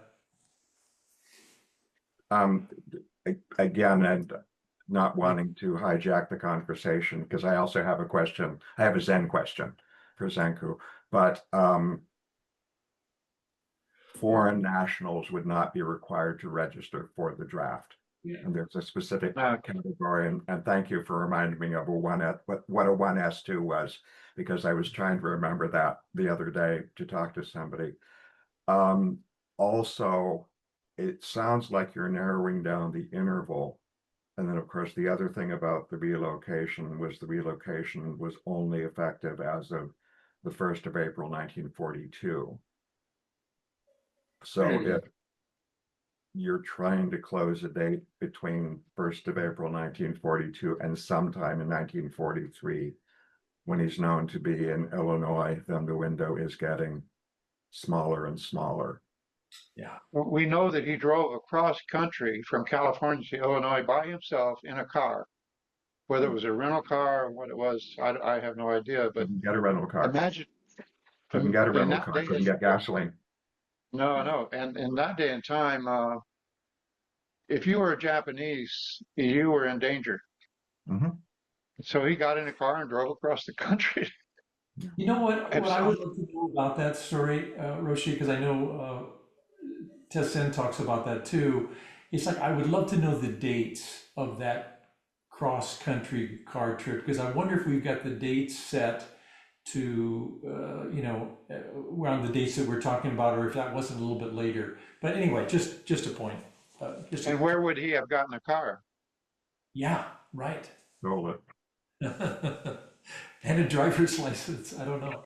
Um, again, and not wanting to hijack the conversation, because I also have a question. I have a Zen question for Zenku, but foreign nationals would not be required to register for the draft. Yeah. And there's a specific category, and thank you for reminding me of what a 1S2 was, because I was trying to remember that the other day to talk to somebody. Also, it sounds like you're narrowing down the interval. And then, of course, the other thing about the relocation was only effective as of the 1st of April, 1942. So if you're trying to close a date between 1st of April, 1942 and sometime in 1943, when he's known to be in Illinois, then the window is getting smaller and smaller. Yeah. We know that he drove across country from California to Illinois by himself in a car. Whether it was a rental car or what it was, I have no idea. But Couldn't get a rental car. imagine Couldn't get a in rental that car. day, Couldn't get gasoline. no. And in that day and time, if you were Japanese, you were in danger. Mhm. So he got in a car and drove across the country. You know what? And What I so, would love to know about that story, Roshi, because I know Tessin talks about that too. It's like I would love to know the dates of that cross-country car trip, because I wonder if we've got the dates set to around the dates that we're talking about, or if that wasn't a little bit later. But anyway, just a point. and where would he have gotten a car? Yeah, right. Stole it. And a driver's license. I don't know.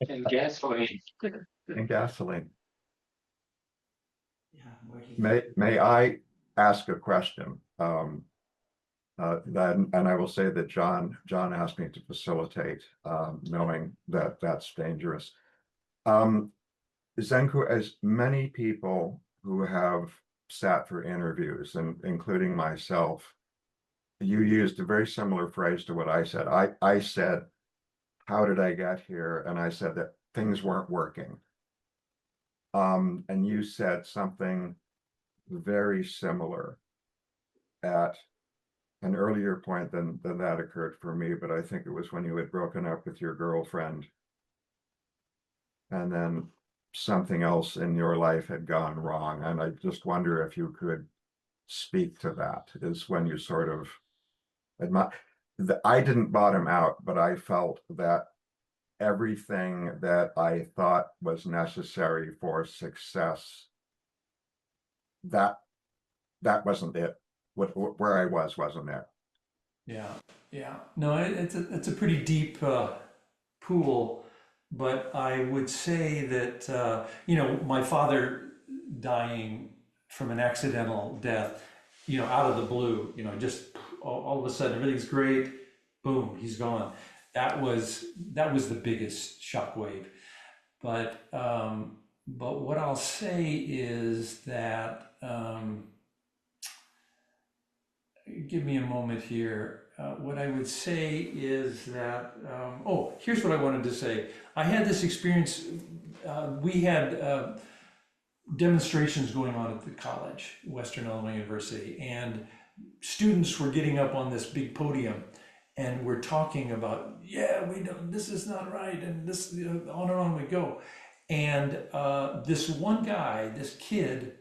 And gasoline. And gasoline. Yeah, where he- May I ask a question? Then, and I will say that John asked me to facilitate, knowing that that's dangerous. Zenku, as many people who have sat for interviews, and including myself, you used a very similar phrase to what I said. I said, how did I get here? And I said that things weren't working. And you said something very similar at an earlier point than that occurred for me, but I think it was when you had broken up with your girlfriend. And then something else in your life had gone wrong. And I just wonder if you could speak to that, is when you sort of I didn't bottom out, but I felt that everything that I thought was necessary for success, that wasn't it. Where I wasn't it. Yeah. No, it's a pretty deep pool, but I would say that my father dying from an accidental death, out of the blue, just all of a sudden everything's great, boom, he's gone. That was the biggest shockwave. But what I'll say is that give me a moment here. What I would say is that here's what I wanted to say. I had this experience. We had demonstrations going on at the college, Western Illinois University, and students were getting up on this big podium and we're talking about, we don't, this is not right, and this, on and on we go. And this one guy, this kid,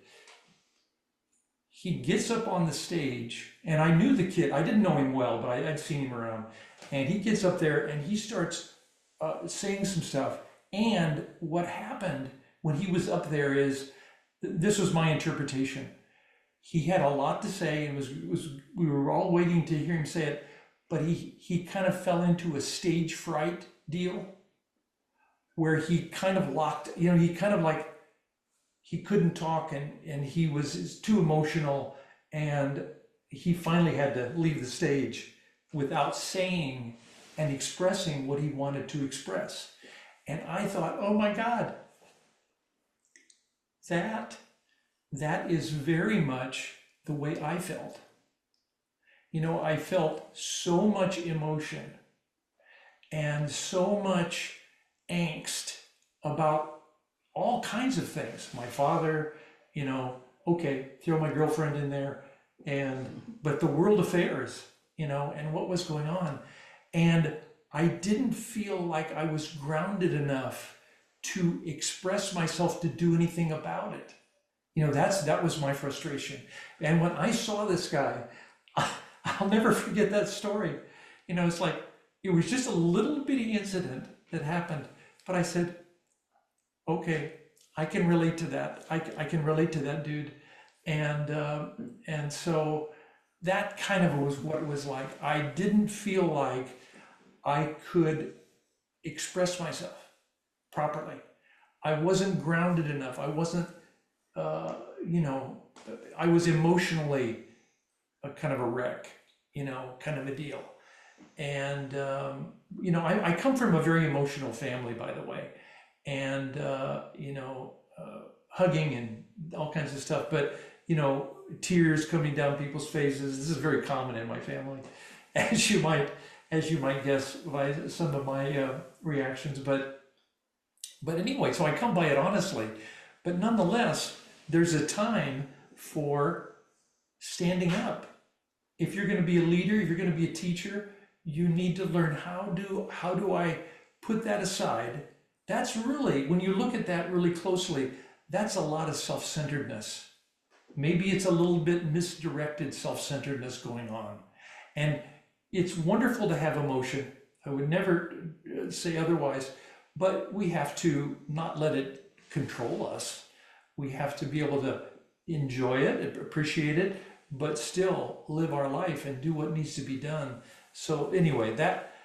he gets up on the stage, and I knew the kid. I didn't know him well, but I'd seen him around. And he gets up there and he starts saying some stuff. And what happened when he was up there is, this was my interpretation. He had a lot to say, and we were all waiting to hear him say it, but he kind of fell into a stage fright deal where he kind of locked, he he couldn't talk, and he was too emotional, and he finally had to leave the stage without saying and expressing what he wanted to express. And I thought, oh my God, that is very much the way I felt. I felt so much emotion and so much angst about all kinds of things. My father, okay, throw my girlfriend in there, but the world affairs, and what was going on. And I didn't feel like I was grounded enough to express myself to do anything about it. That was my frustration. And when I saw this guy, I'll never forget that story. It's like, it was just a little bitty incident that happened, but I said, okay, I can relate to that. I can relate to that dude. And so that kind of was what it was like. I didn't feel like I could express myself properly. I wasn't grounded enough. I wasn't, I was emotionally a kind of a wreck, kind of a deal. And, I come from a very emotional family, by the way, and, hugging and all kinds of stuff, but, tears coming down people's faces. This is very common in my family, as you might guess by some of my reactions. But anyway, so I come by it honestly, but nonetheless, there's a time for standing up. If you're going to be a leader, if you're going to be a teacher, you need to learn how do I put that aside. That's really, when you look at that really closely, that's a lot of self-centeredness. Maybe it's a little bit misdirected self-centeredness going on. And it's wonderful to have emotion. I would never say otherwise, but we have to not let it control us. We have to be able to enjoy it, appreciate it, but still live our life and do what needs to be done. So anyway, that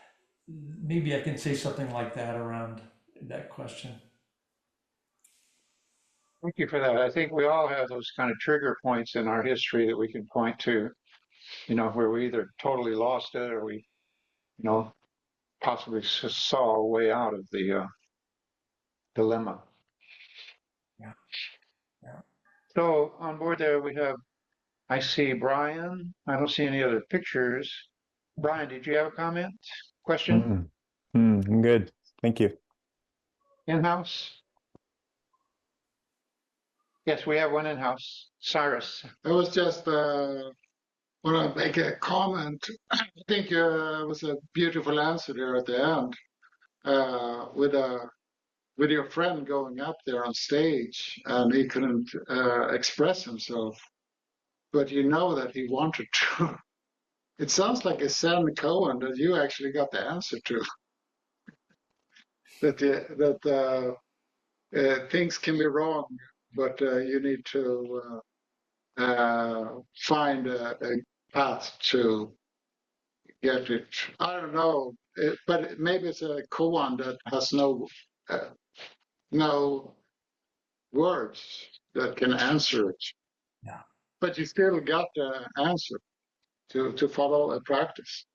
maybe I can say something like that around that question. Thank you for that. I think we all have those kind of trigger points in our history that we can point to, where we either totally lost it or we, possibly saw a way out of the dilemma. Yeah. Yeah. So on board there I see Brian. I don't see any other pictures. Brian, did you have a comment? Question? I'm good. Thank you. In-house? Yes, we have one in-house. Cyrus. I was just want to make a comment. I think it was a beautiful answer there at the end, with your friend going up there on stage and he couldn't express himself, but you know that he wanted to. It sounds like a Sam Cohen that you actually got the answer to. that things can be wrong, but you need to find a path to get it. I don't know, but maybe it's a koan that has no words that can answer it. Yeah. But you still got the answer to follow a practice.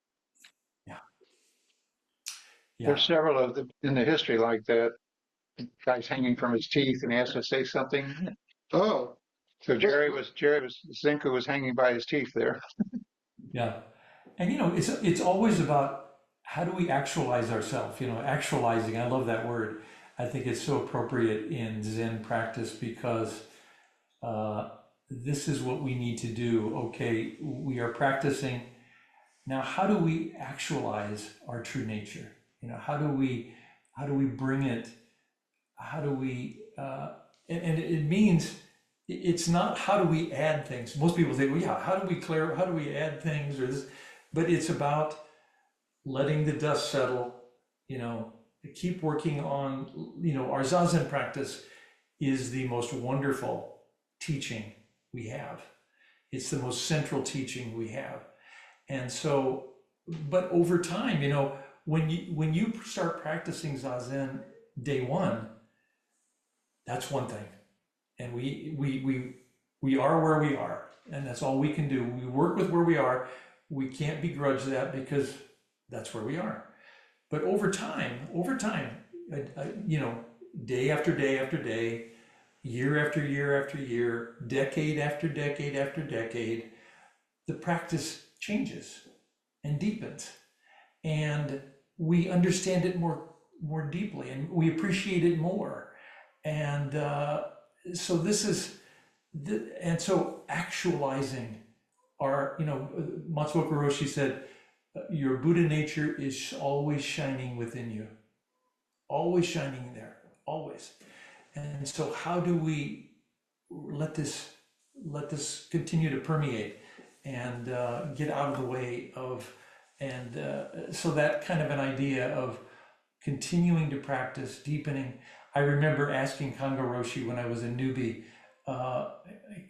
Yeah. There's several of them in the history like that. Guy's hanging from his teeth and he has to say something. Oh. So Zenku was hanging by his teeth there. Yeah. And it's always about how do we actualize ourselves, actualizing. I love that word. I think it's so appropriate in Zen practice because this is what we need to do. Okay, we are practicing. Now, how do we actualize our true nature? How do we bring it? How do we, and it means, it's not how do we add things. Most people say, well, yeah, how do we add things or this, but it's about letting the dust settle, keep working on, our Zazen practice is the most wonderful teaching we have. It's the most central teaching we have. And so, but over time, when you start practicing Zazen day one, that's one thing. and we are where we are, and that's all we can do. We work with where we are. We can't begrudge that because that's where we are. But over time, you know, day after day after day, year after year after year, decade after decade after decade, the practice changes and deepens, and we understand it more deeply, and we appreciate it more. And so this is, and so actualizing our, you know, Matsuoka Roshi said, your Buddha nature is always shining within you, always shining there, always. And so how do we let this continue to permeate and get out of the way of, and so that kind of an idea of continuing to practice, deepening. I remember asking Kanga Roshi when I was a newbie,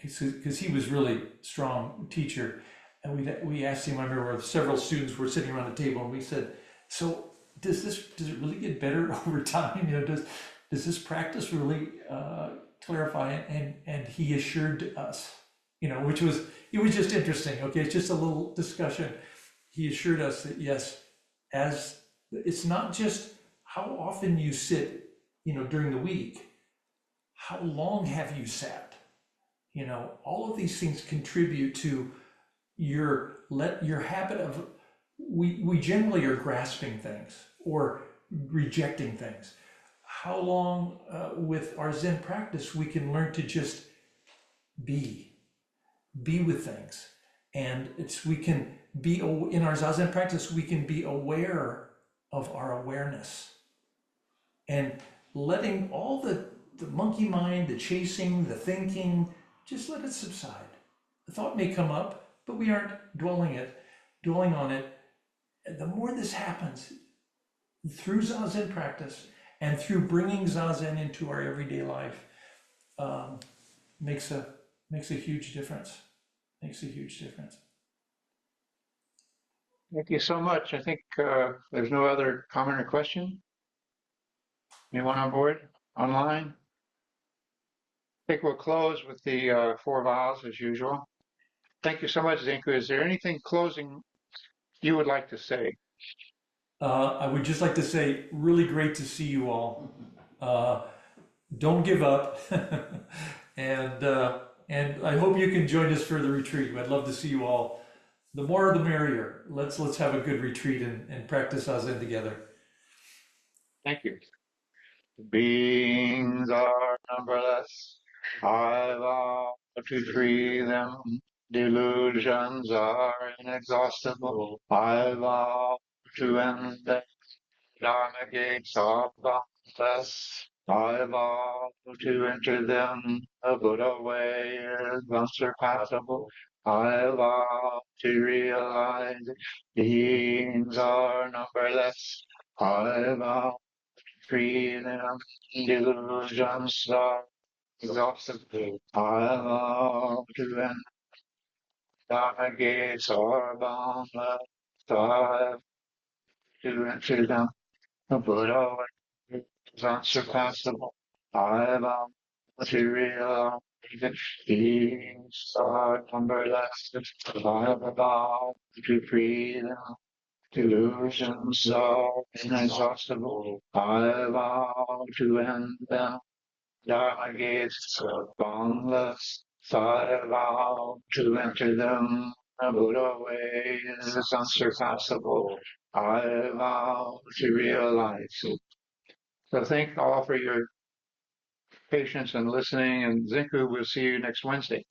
because he was really strong teacher, and we asked him. I remember several students were sitting around the table, and we said, "So does it really get better over time? You know, does this practice really clarify it?" And he assured us, you know, it was just interesting. Okay, it's just a little discussion. He assured us that yes, as it's not just how often you sit, you know, during the week, how long have you sat? You know, all of these things contribute to your habit of, we generally are grasping things or rejecting things. How long with our Zen practice we can learn to just be with things, and we can be in our Zazen practice. We can be aware of our awareness, and letting all the monkey mind, the chasing, the thinking, just let it subside. The thought may come up, but we aren't dwelling on it. And the more this happens through Zazen practice and through bringing Zazen into our everyday life, makes a huge difference. Makes a huge difference. Thank you so much. I think there's no other comment or question. Anyone on board online? I think we'll close with the 4 vows as usual. Thank you so much, Zenku. Is there anything closing you would like to say? I would just like to say, really great to see you all. Don't give up, and I hope you can join us for the retreat. I'd love to see you all. The more, the merrier. Let's have a good retreat and practice Zazen together. Thank you. Beings are numberless. I vow to free them. Delusions are inexhaustible. I vow to end them. Dharma gates are boundless. I vow to enter them. The Buddha way is unsurpassable. I vow to realize beings are numberless. I vow free them, delusions are exhausted. I vow to end Dharma gates are boundless. I to enter them. The Buddha way is unsurpassable. I vow to realize that beings are numberless. I vow to free them. Delusions are inexhaustible. I vow to end them. Dharma gates are boundless. I vow to enter them. The Buddha way is unsurpassable. I vow to realize it. So thank all for your patience and listening, and Zenku, we'll see you next Wednesday.